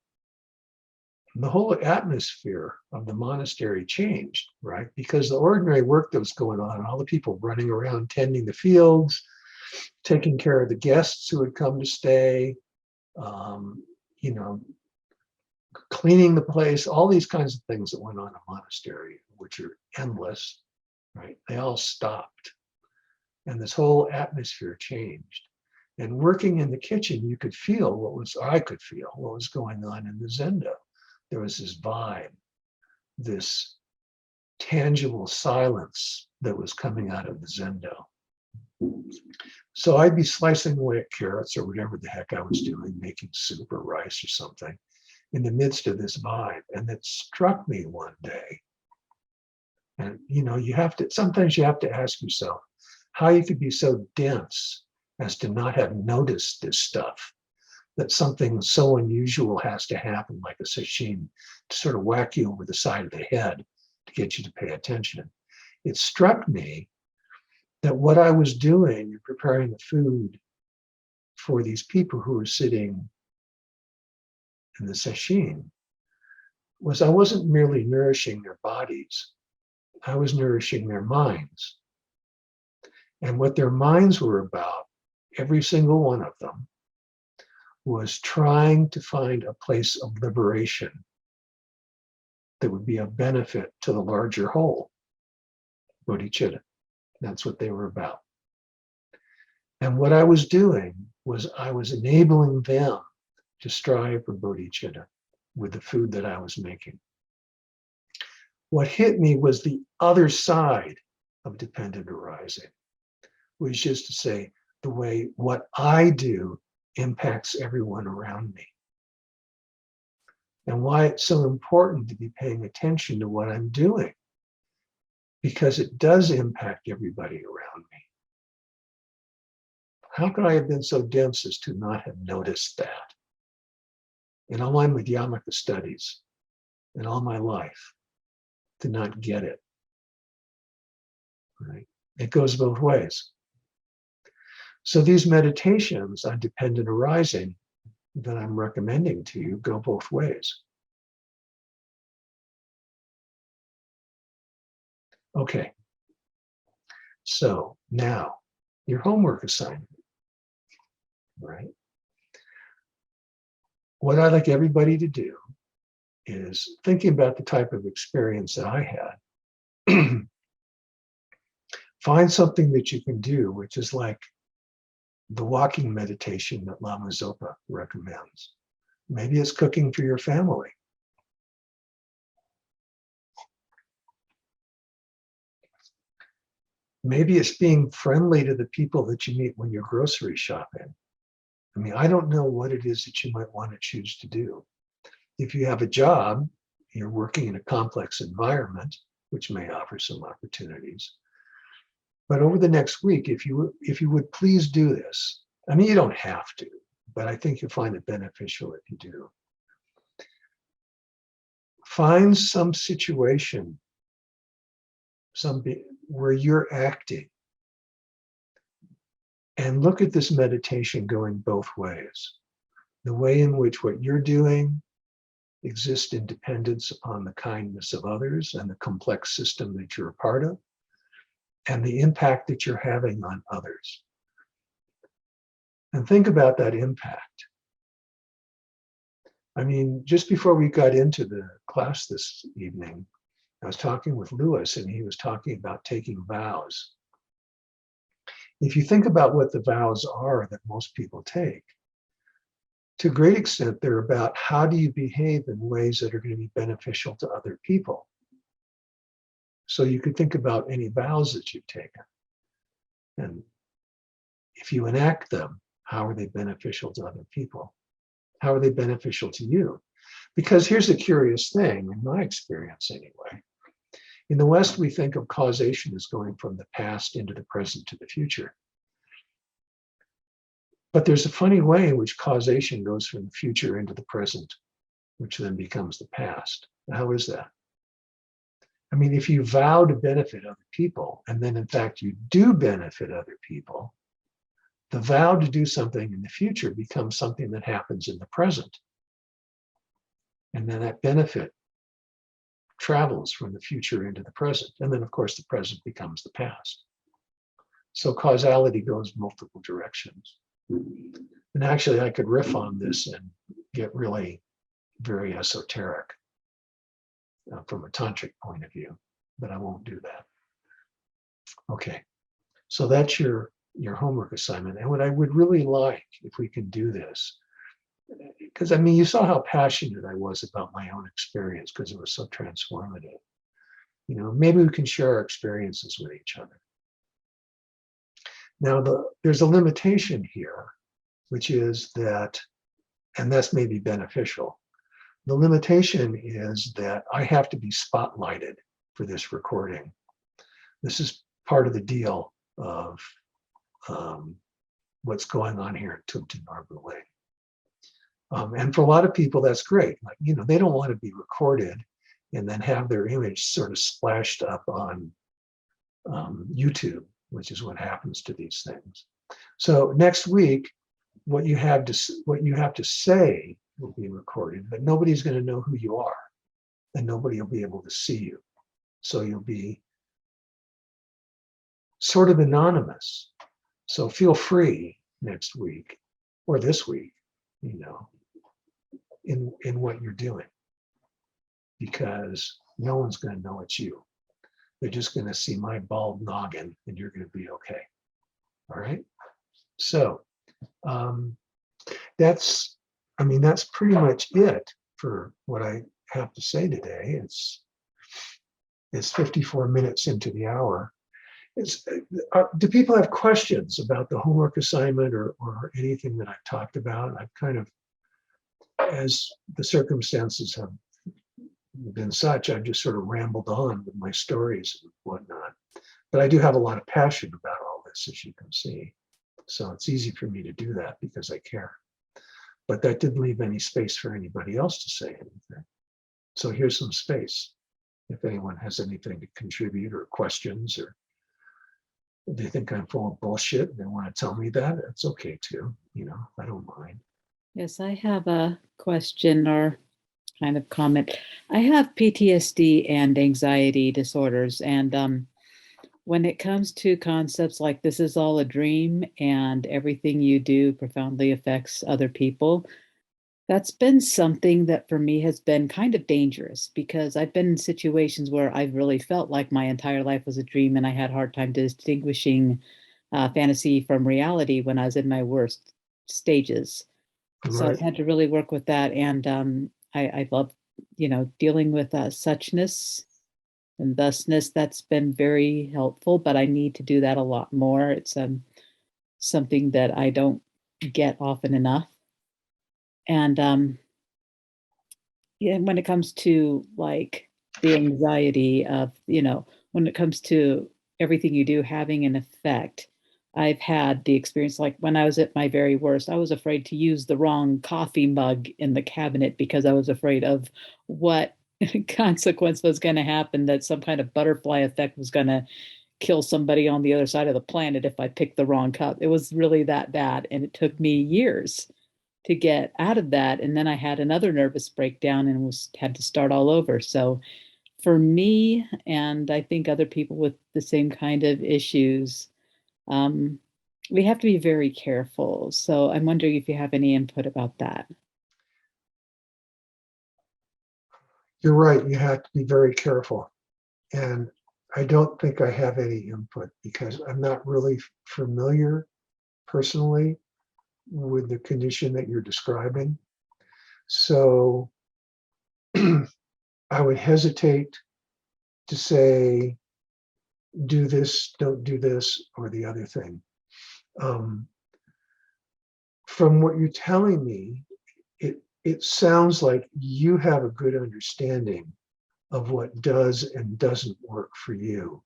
the whole atmosphere of the monastery changed, right? Because the ordinary work that was going on, all the people running around tending the fields, taking care of the guests who had come to stay, you know, cleaning the place, all these kinds of things that went on in a monastery, which are endless, right? They all stopped. And this whole atmosphere changed. And working in the kitchen, you could feel I could feel what was going on in the zendo. There was this vibe, this tangible silence that was coming out of the zendo. So I'd be slicing away at carrots or whatever the heck I was doing, making soup or rice or something in the midst of this vibe. And it struck me one day. And sometimes you have to ask yourself how you could be so dense as to not have noticed this stuff, that something so unusual has to happen, like a sesshin, to sort of whack you over the side of the head to get you to pay attention. It struck me that what I was doing in preparing the food for these people who were sitting in the sesshin was I wasn't merely nourishing their bodies, I was nourishing their minds. And what their minds were about, every single one of them, was trying to find a place of liberation that would be of benefit to the larger whole, bodhicitta. That's what they were about. And what I was doing was I was enabling them to strive for bodhicitta with the food that I was making. What hit me was the other side of dependent arising, which is to say, the way what I do impacts everyone around me. And why it's so important to be paying attention to what I'm doing, because it does impact everybody around me. How could I have been so dense as to not have noticed that? In all my Madhyamaka studies, in all my life, to not get it. Right? It goes both ways. So these meditations on dependent arising that I'm recommending to you go both ways. Okay. So now, your homework assignment, right? What I'd like everybody to do is thinking about the type of experience that I had. Find something that you can do, which is like the walking meditation that Lama Zopa recommends. Maybe it's cooking for your family. Maybe it's being friendly to the people that you meet when you're grocery shopping. I mean, I don't know what it is that you might want to choose to do. If you have a job, you're working in a complex environment, which may offer some opportunities. But over the next week, if you would please do this. I mean, you don't have to, but I think you'll find it beneficial if you do. Find some situation, where you're acting, and look at this meditation going both ways. The way in which what you're doing exists in dependence upon the kindness of others and the complex system that you're a part of, and the impact that you're having on others. And think about that impact. I mean, just before we got into the class this evening, I was talking with Lewis, and he was talking about taking vows. If you think about what the vows are that most people take, to a great extent, they're about how do you behave in ways that are going to be beneficial to other people. So you could think about any vows that you've taken. And if you enact them, how are they beneficial to other people? How are they beneficial to you? Because here's the curious thing, in my experience anyway. In the West, we think of causation as going from the past into the present to the future. But there's a funny way in which causation goes from the future into the present, which then becomes the past. How is that? I mean, if you vow to benefit other people, and then in fact you do benefit other people, the vow to do something in the future becomes something that happens in the present. And then that benefit travels from the future into the present. And then, of course, the present becomes the past. So causality goes multiple directions. And actually, I could riff on this and get really very esoteric from a tantric point of view, but I won't do that. Okay, so that's your homework assignment. And what I would really like, if we could do this, because I mean, you saw how passionate I was about my own experience because it was so transformative. You know, maybe we can share our experiences with each other. Now, there's a limitation here, which is that, and that's maybe beneficial. The limitation is that I have to be spotlighted for this recording. This is part of the deal of what's going on here at Tubten Arbor Way. And for a lot of people, that's great. Like, you know, they don't want to be recorded and then have their image sort of splashed up on YouTube, which is what happens to these things. So next week, what you have to say will be recorded, but nobody's going to know who you are, and nobody will be able to see you. So you'll be sort of anonymous. So feel free next week or this week, you know, in what you're doing, because no one's going to know it's you. They're just going to see my bald noggin, and you're going to be okay. All right. So that's pretty much it for what I have to say today. It's 54 minutes into the hour. Do people have questions about the homework assignment or anything that I've talked about? I've kind of, as the circumstances have been such, I've just sort of rambled on with my stories and whatnot. But I do have a lot of passion about all this, as you can see. So it's easy for me to do that because I care. But that didn't leave any space for anybody else to say anything. So here's some space. If anyone has anything to contribute or questions, or if they think I'm full of bullshit and they want to tell me that, it's okay too. You know, I don't mind. Yes, I have a question or kind of comment. I have PTSD and anxiety disorders, and when it comes to concepts like this is all a dream and everything you do profoundly affects other people, that's been something that for me has been kind of dangerous, because I've been in situations where I've really felt like my entire life was a dream, and I had a hard time distinguishing fantasy from reality when I was in my worst stages. So I've Right. had to really work with that, and I love, dealing with suchness and thusness. That's been very helpful, but I need to do that a lot more. It's something that I don't get often enough. And yeah, when it comes to like the anxiety of, when it comes to everything you do having an effect, I've had the experience like when I was at my very worst, I was afraid to use the wrong coffee mug in the cabinet because I was afraid of what consequence was going to happen, that some kind of butterfly effect was going to kill somebody on the other side of the planet if I picked the wrong cup. It was really that bad. And it took me years to get out of that. And then I had another nervous breakdown and had to start all over. So for me, and I think other people with the same kind of issues, we have to be very careful. So I'm wondering if you have any input about that. You're right. You have to be very careful. And I don't think I have any input because I'm not really familiar personally with the condition that you're describing. So I would hesitate to say, do this, don't do this, or the other thing. From what you're telling me, it sounds like you have a good understanding of what does and doesn't work for you.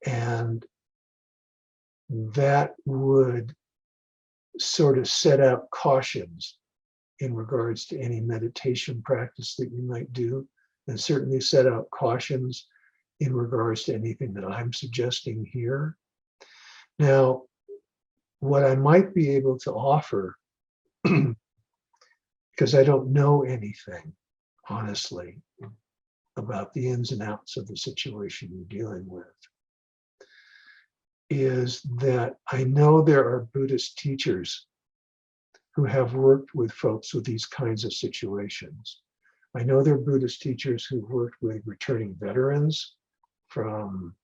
And that would sort of set out cautions in regards to any meditation practice that you might do, and certainly set out cautions in regards to anything that I'm suggesting here. Now, what I might be able to offer, because I don't know anything, honestly, about the ins and outs of the situation you're dealing with, is that I know there are Buddhist teachers who have worked with folks with these kinds of situations. I know there are Buddhist teachers who've worked with returning veterans from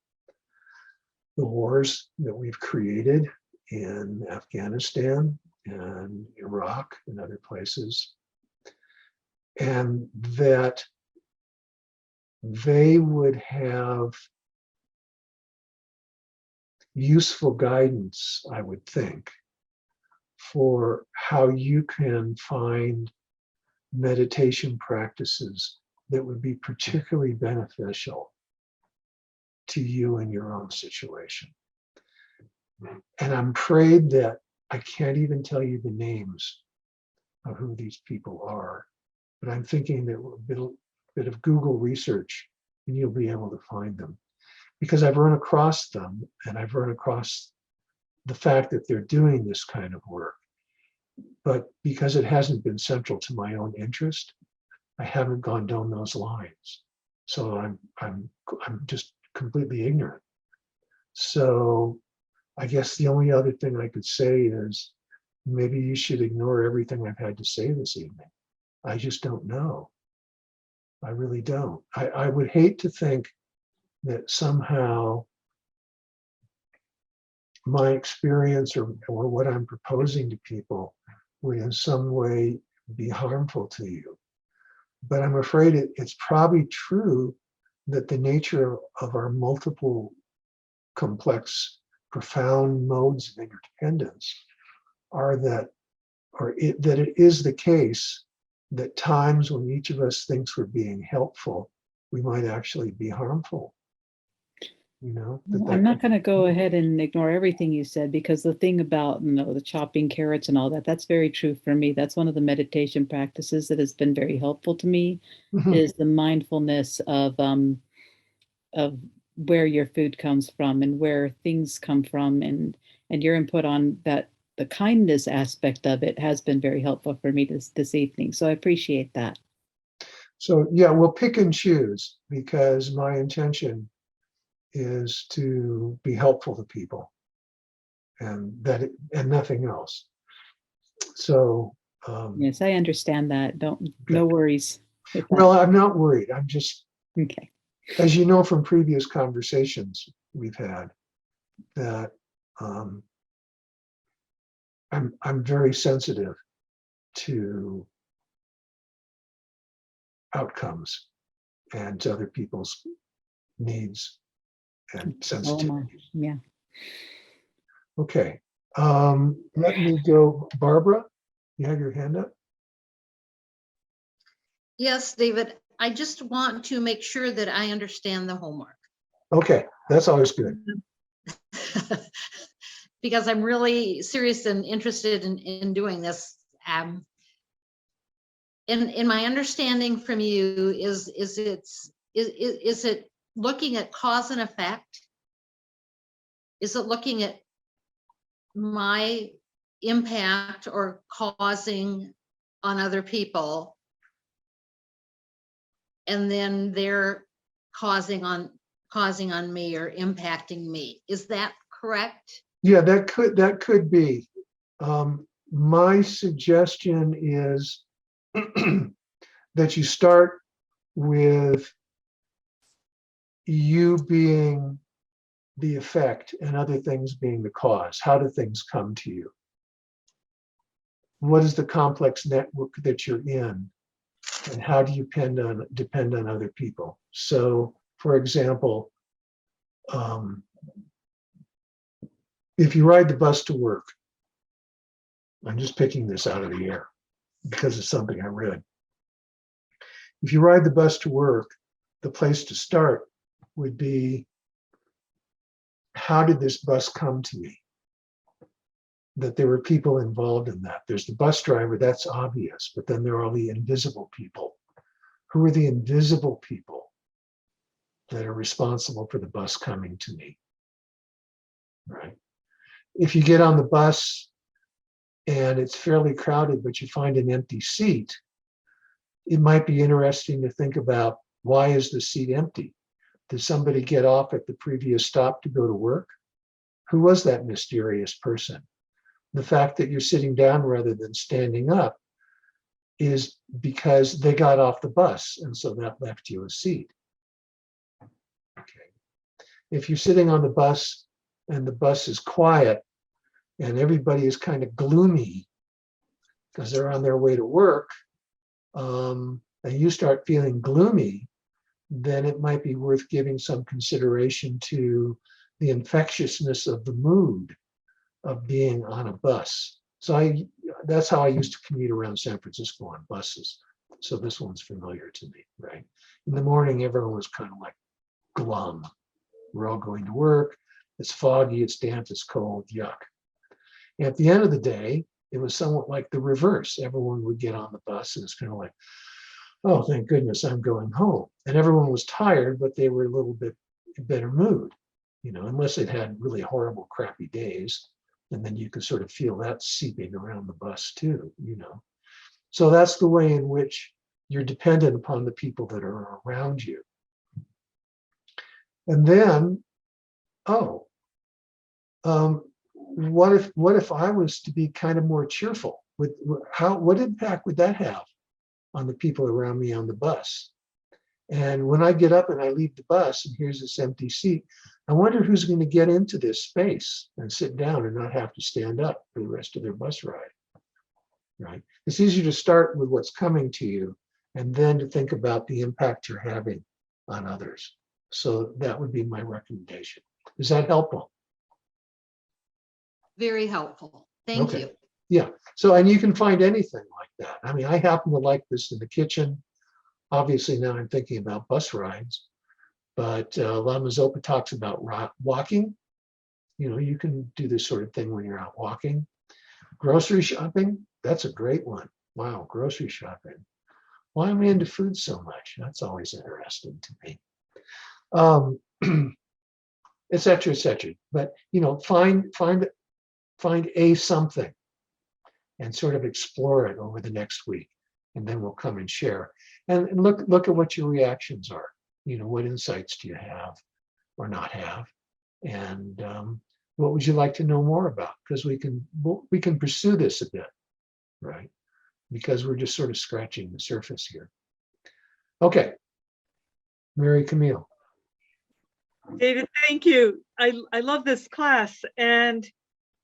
the wars that we've created in Afghanistan and Iraq and other places, and that they would have useful guidance, I would think, for how you can find meditation practices that would be particularly beneficial to you in your own situation. And I'm afraid that I can't even tell you the names of who these people are, but I'm thinking that a bit of Google research and you'll be able to find them. Because I've run across them, and I've run across the fact that they're doing this kind of work. But because it hasn't been central to my own interest, I haven't gone down those lines. So I'm just completely ignorant. So I guess the only other thing I could say is maybe you should ignore everything I've had to say this evening. I just don't know. I really don't. I would hate to think that somehow my experience or what I'm proposing to people would in some way be harmful to you. But I'm afraid it's probably true that the nature of our multiple, complex, profound modes of interdependence are that it is the case that times when each of us thinks we're being helpful, we might actually be harmful. You know, I'm not going to go ahead and ignore everything you said, because the thing about, the chopping carrots and all that, that's very true for me. That's one of the meditation practices that has been very helpful to me, is the mindfulness of where your food comes from and where things come from, and your input on that. The kindness aspect of it has been very helpful for me this evening. So I appreciate that. So yeah, we'll pick and choose, because my intention is to be helpful to people, and nothing else. So yes, I understand that. No worries with that. well, I'm not worried. I'm just, okay. as you know from previous conversations we've had, that I'm very sensitive to outcomes and to other people's needs and sensitivities. Yeah. Okay. Let me go. Barbara, you have your hand up? Yes, David, I just want to make sure that I understand the homework. Okay, that's always good. Because I'm really serious and interested in doing this. In my understanding from you is it looking at cause and effect? Is it looking at my impact or causing on other people, and then they're causing on me or impacting me? Is that correct? Yeah, that could be. My suggestion is that you start with you being the effect and other things being the cause. How do things come to you? what is the complex network that you're in, and how do you depend on other people? So, for example, if you ride the bus to work, I'm just picking this out of the air because it's something I read. If you ride the bus to work, the place to start would be, how did this bus come to me? That there were people involved in that. There's the bus driver, that's obvious, but then there are all the invisible people. Who are the invisible people that are responsible for the bus coming to me? Right? If you get on the bus and it's fairly crowded, but you find an empty seat, it might be interesting to think about, why is the seat empty? Did somebody get off at the previous stop to go to work? Who was that mysterious person? The fact that you're sitting down rather than standing up is because they got off the bus, and so that left you a seat. Okay. If you're sitting on the bus and the bus is quiet and everybody is kind of gloomy because they're on their way to work, and you start feeling gloomy, then it might be worth giving some consideration to the infectiousness of the mood of being on a bus. So that's how I used to commute around San Francisco on buses. So this one's familiar to me, right? In the morning, everyone was kind of like glum. We're all going to work. It's foggy, it's damp, it's cold, yuck. And at the end of the day, it was somewhat like the reverse. Everyone would get on the bus and it's kind of like, oh, thank goodness I'm going home. And everyone was tired, but they were a little bit better mood, unless they'd had really horrible, crappy days. And then you could sort of feel that seeping around the bus too, So that's the way in which you're dependent upon the people that are around you. And then, what if I was to be kind of more cheerful? What impact would that have on the people around me on the bus? And when I get up and I leave the bus and here's this empty seat, I wonder who's going to get into this space and sit down and not have to stand up for the rest of their bus ride, right? It's easier to start with what's coming to you and then to think about the impact you're having on others. So that would be my recommendation. Is that helpful? Very helpful. Thank you. Yeah. So, and you can find anything like that. I mean, I happen to like this in the kitchen. Obviously, now I'm thinking about bus rides, but Lama Zopa talks about walking. You can do this sort of thing when you're out walking. Grocery shopping, that's a great one. Wow, grocery shopping. Why am I into food so much? That's always interesting to me. Et cetera, et cetera. But, find a something and sort of explore it over the next week. And then we'll come and share. And look at what your reactions are. What insights do you have or not have? And what would you like to know more about? Because we can pursue this a bit, right? Because we're just sort of scratching the surface here. Okay, Mary Camille. David, thank you. I love this class, and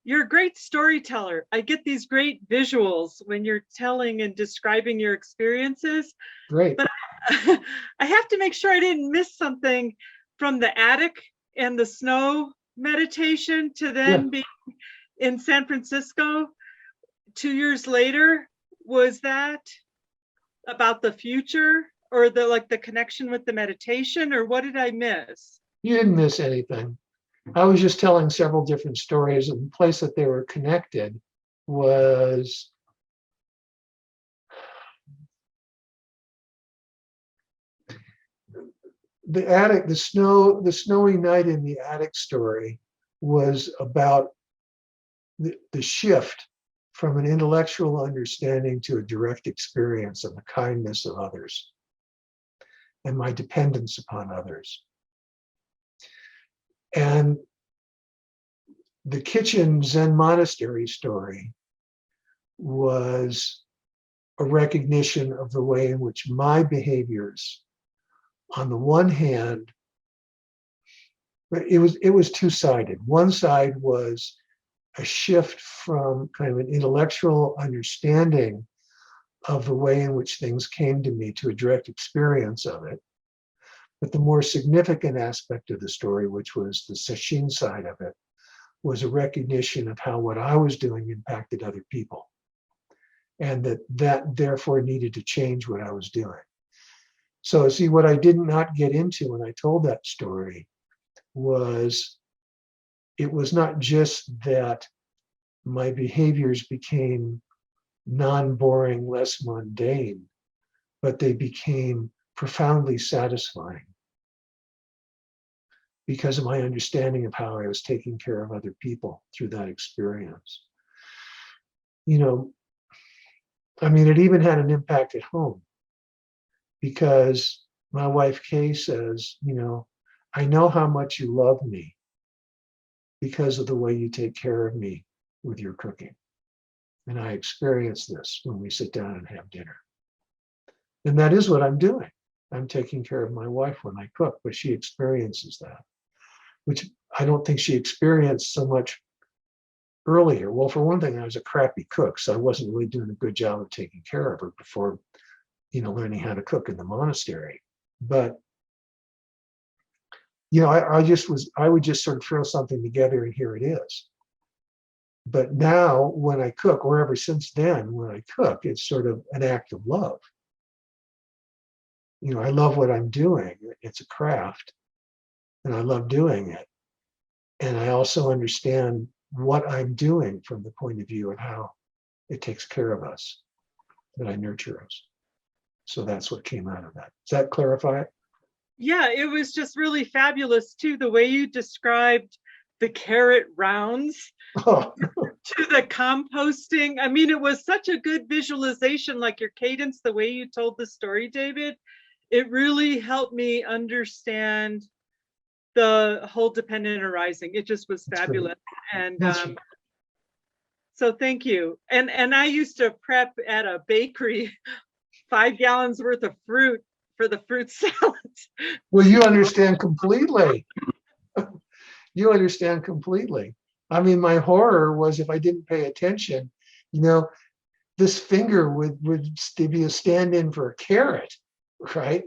you're a great storyteller. I get these great visuals when you're telling and describing your experiences. Great. But I have to make sure I didn't miss something from the attic and the snow meditation to then being in San Francisco 2 years later. Was that about the future or the connection with the meditation, or what did I miss? You didn't miss anything. I was just telling several different stories, and the place that they were connected was the attic. The snowy night in the attic story was about the shift from an intellectual understanding to a direct experience of the kindness of others and my dependence upon others. And the kitchen Zen monastery story was a recognition of the way in which my behaviors, on the one hand, it was two-sided. One side was a shift from kind of an intellectual understanding of the way in which things came to me to a direct experience of it. But the more significant aspect of the story, which was the Sesshin side of it, was a recognition of how what I was doing impacted other people. And that therefore needed to change what I was doing. So see, what I did not get into when I told that story was, it was not just that my behaviors became non-boring, less mundane, but they became profoundly satisfying because of my understanding of how I was taking care of other people through that experience. You know, I mean, it even had an impact at home because my wife Kay says, you know, I know how much you love me because of the way you take care of me with your cooking. And I experience this when we sit down and have dinner. And that is what I'm doing. I'm taking care of my wife when I cook, but she experiences that, which I don't think she experienced so much earlier. Well, for one thing, I was a crappy cook, so I wasn't really doing a good job of taking care of her before, you know, learning how to cook in the monastery. But, you know, I would just sort of throw something together and here it is. But now when I cook, or ever since then, when I cook, it's sort of an act of love. You know, I love what I'm doing. It's a craft and I love doing it. And I also understand what I'm doing from the point of view of how it takes care of us, that I nurture us. So that's what came out of that. Does that clarify it? Yeah, it was just really fabulous too, the way you described the carrot rounds Oh, to the composting. I mean, it was such a good visualization, like your cadence, the way you told the story, David. It really helped me understand the whole dependent arising. It just was that's fabulous. great. And That's- so thank you. And I used to prep at a bakery 5 gallons worth of fruit for the fruit salad. Well, you understand completely. You understand completely. I mean, my horror was if I didn't pay attention, you know, this finger would be a stand-in for a carrot, right?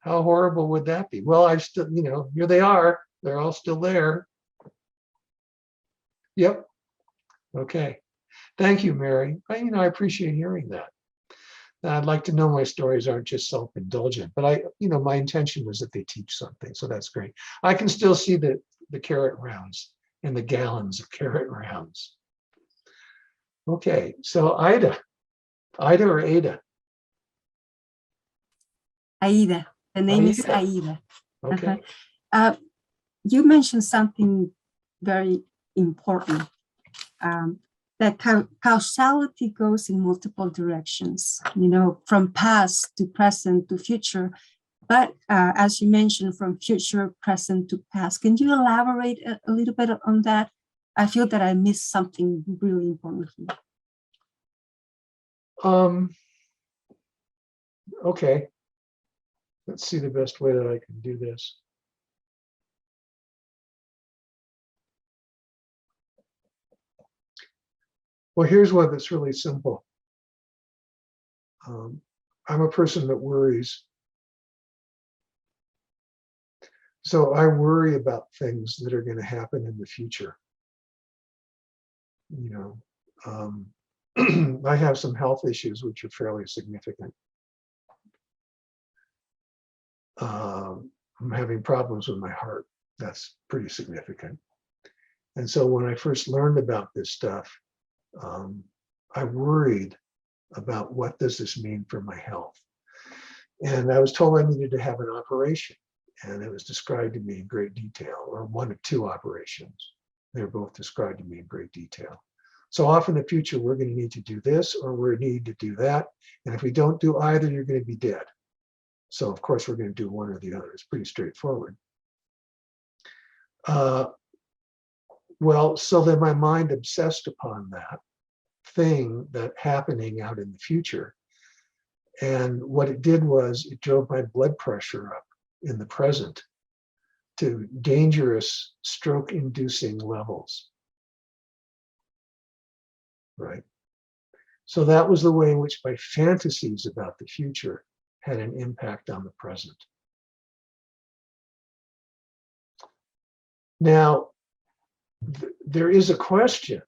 How horrible would that be? Well, I still, you know, here they are. They're all still there. Yep. Okay. Thank you, Mary. I appreciate hearing that. And I'd like to know my stories aren't just self-indulgent, but my intention was that they teach something. So that's great. I can still see the carrot rounds and the gallons of carrot rounds. Okay. So Ida or Ada? Aida. The name is Aida. Aida. Okay. You mentioned something very important, that causality goes in multiple directions, you know, from past to present to future. But as you mentioned, from future, present to past. Can you elaborate a little bit on that? I feel that I missed something really important here. Okay. Let's see the best way that I can do this. Well, here's one that's really simple. I'm a person that worries. So I worry about things that are going to happen in the future. You know, I have some health issues which are fairly significant. I'm having problems with my heart. That's pretty significant. And so when I first learned about this stuff, I worried about what does this mean for my health. And I was told I needed to have an operation. And it was described to me in great detail, or one of two operations. They're both described to me in great detail. So off in the future, we're going to need to do this, or we're going to need to do that. And if we don't do either, you're going to be dead. So of course, we're going to do one or the other. It's pretty straightforward. Well, so then my mind obsessed upon that thing that happening out in the future. And what it did was it drove my blood pressure up in the present to dangerous stroke-inducing levels. right? So that was the way in which my fantasies about the future had an impact on the present. Now, there is a question.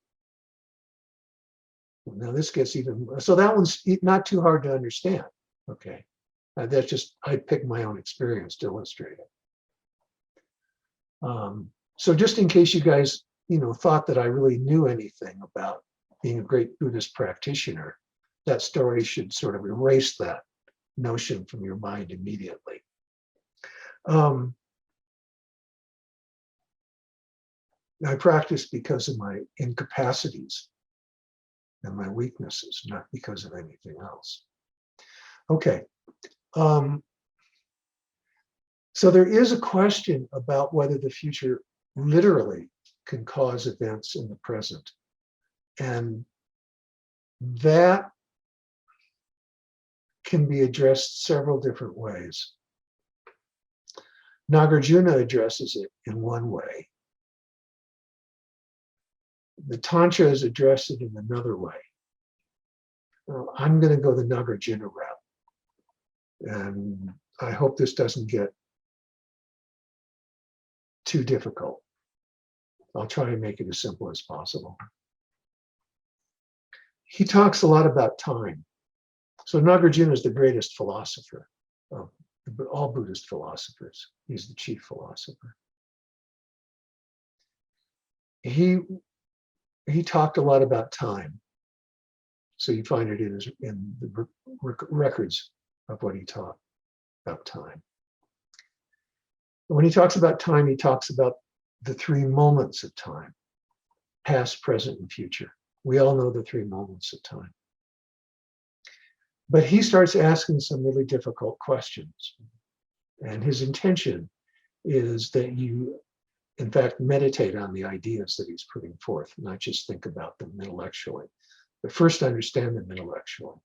Now this gets even, so that one's not too hard to understand, okay? That's just, I picked my own experience to illustrate it. So just in case you guys, thought that I really knew anything about being a great Buddhist practitioner, that story should sort of erase that notion from your mind immediately. I practice because of my incapacities and my weaknesses, not because of anything else. Okay. So there is a question about whether the future literally can cause events in the present. And that can be addressed several different ways. Nagarjuna addresses it in one way. The Tantras address it in another way. I'm going to go the Nagarjuna route. And I hope this doesn't get too difficult. I'll try and make it as simple as possible. He talks a lot about time. So Nagarjuna is the greatest philosopher of all Buddhist philosophers. He's the chief philosopher. He talked a lot about time. So you find it in the records of what he taught about time. When he talks about time, he talks about the three moments of time: past, present, and future. We all know the three moments of time. But he starts asking some really difficult questions. And his intention is that you, in fact, meditate on the ideas that he's putting forth, not just think about them intellectually, but first understand them intellectually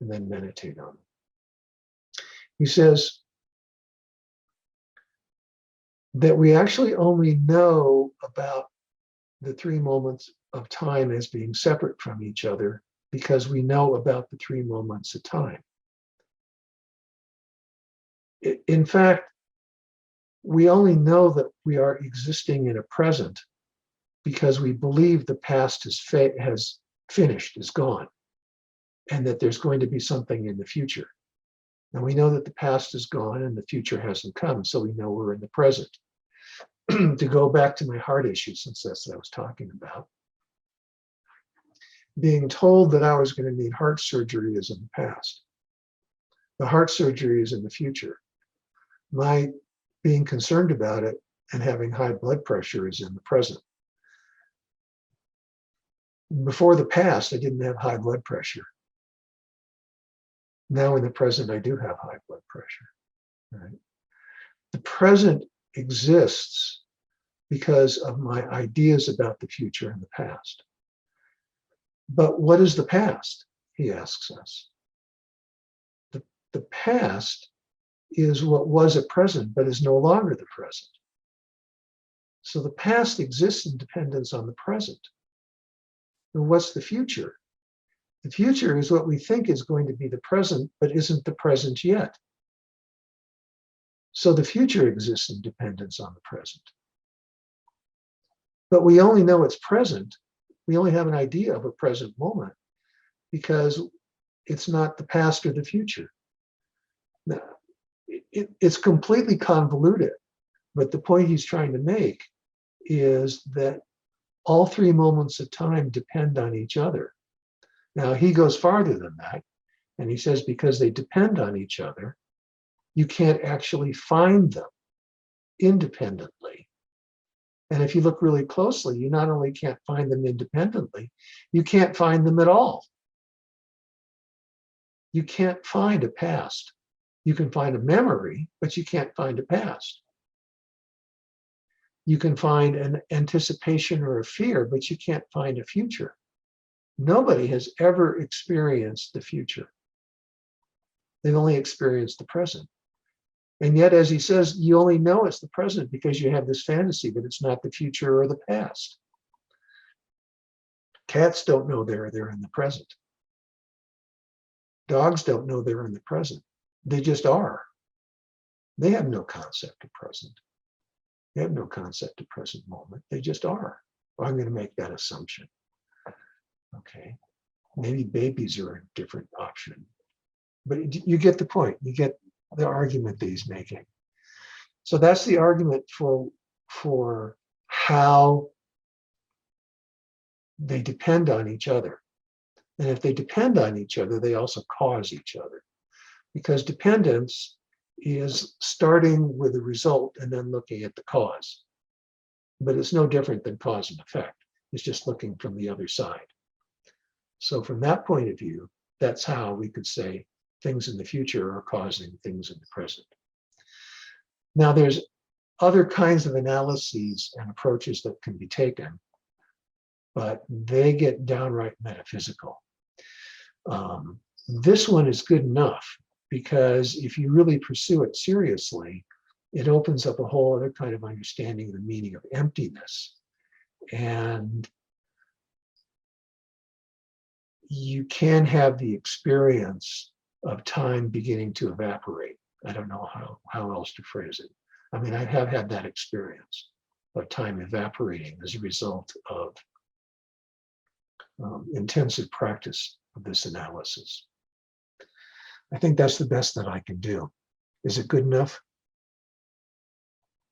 and then meditate on them. He says that we actually only know about the three moments of time as being separate from each other because we know about the three moments of time. In fact, we only know that we are existing in a present because we believe the past has finished, is gone, and that there's going to be something in the future. And we know that the past is gone and the future hasn't come, so we know we're in the present. To go back to my heart issue, since that's what I was talking about, being told that I was going to need heart surgery is in the past. The heart surgery is in the future. My being concerned about it and having high blood pressure is in the present. Before the past, I didn't have high blood pressure. Now in the present, I do have high blood pressure. Right? The present exists because of my ideas about the future and the past. But what is the past? He asks us. The past is what was a present, but is no longer the present. So the past exists in dependence on the present. And what's the future? The future is what we think is going to be the present, but isn't the present yet. So the future exists in dependence on the present. But we only know it's present. We only have an idea of a present moment because it's not the past or the future. Now, it's completely convoluted, but the point he's trying to make is that all three moments of time depend on each other. Now, he goes farther than that, and he says because they depend on each other, you can't actually find them independently. And if you look really closely, you not only can't find them independently, you can't find them at all. You can't find a past. You can find a memory, but you can't find a past. You can find an anticipation or a fear, but you can't find a future. Nobody has ever experienced the future. They've only experienced the present. And yet, as he says, you only know it's the present because you have this fantasy that it's not the future or the past. Cats don't know they're in the present. Dogs don't know they're in the present. They just are. They have no concept of present. They have no concept of present moment. They just are. Well, I'm going to make that assumption. Okay. Maybe babies are a different option. But you get the point. You get the argument that he's making. So that's the argument for how they depend on each other. And if they depend on each other, they also cause each other. Because dependence is starting with the result and then looking at the cause. But it's no different than cause and effect. It's just looking from the other side. So from that point of view, that's how we could say things in the future are causing things in the present. Now, there's other kinds of analyses and approaches that can be taken, but they get downright metaphysical. This one is good enough because if you really pursue it seriously, it opens up a whole other kind of understanding of the meaning of emptiness. And you can have the experience of time beginning to evaporate. I don't know how else to phrase it. I mean, I have had that experience of time evaporating as a result of intensive practice of this analysis. I think that's the best that I can do. Is it good enough?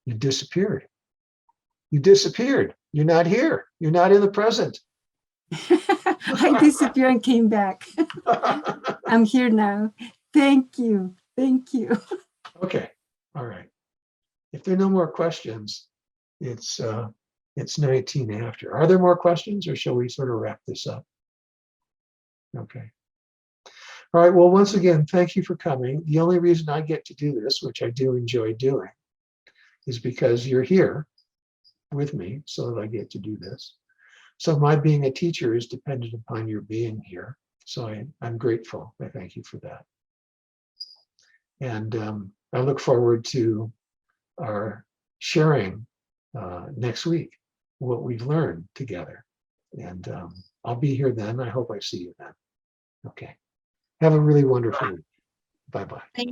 You disappeared. You disappeared. You're not here. You're not in the present. I disappeared and came back. I'm here now. Thank you. Thank you. Okay. All right. If there are no more questions, it's 19 after. Are there more questions, or shall we sort of wrap this up? Okay. All right. Well, once again, thank you for coming. The only reason I get to do this, which I do enjoy doing, is because you're here with me, so that I get to do this. So my being a teacher is dependent upon your being here. So I'm grateful. I thank you for that. And I look forward to our sharing next week what we've learned together. And I'll be here then. I hope I see you then. Okay. Have a really wonderful week. Bye-bye.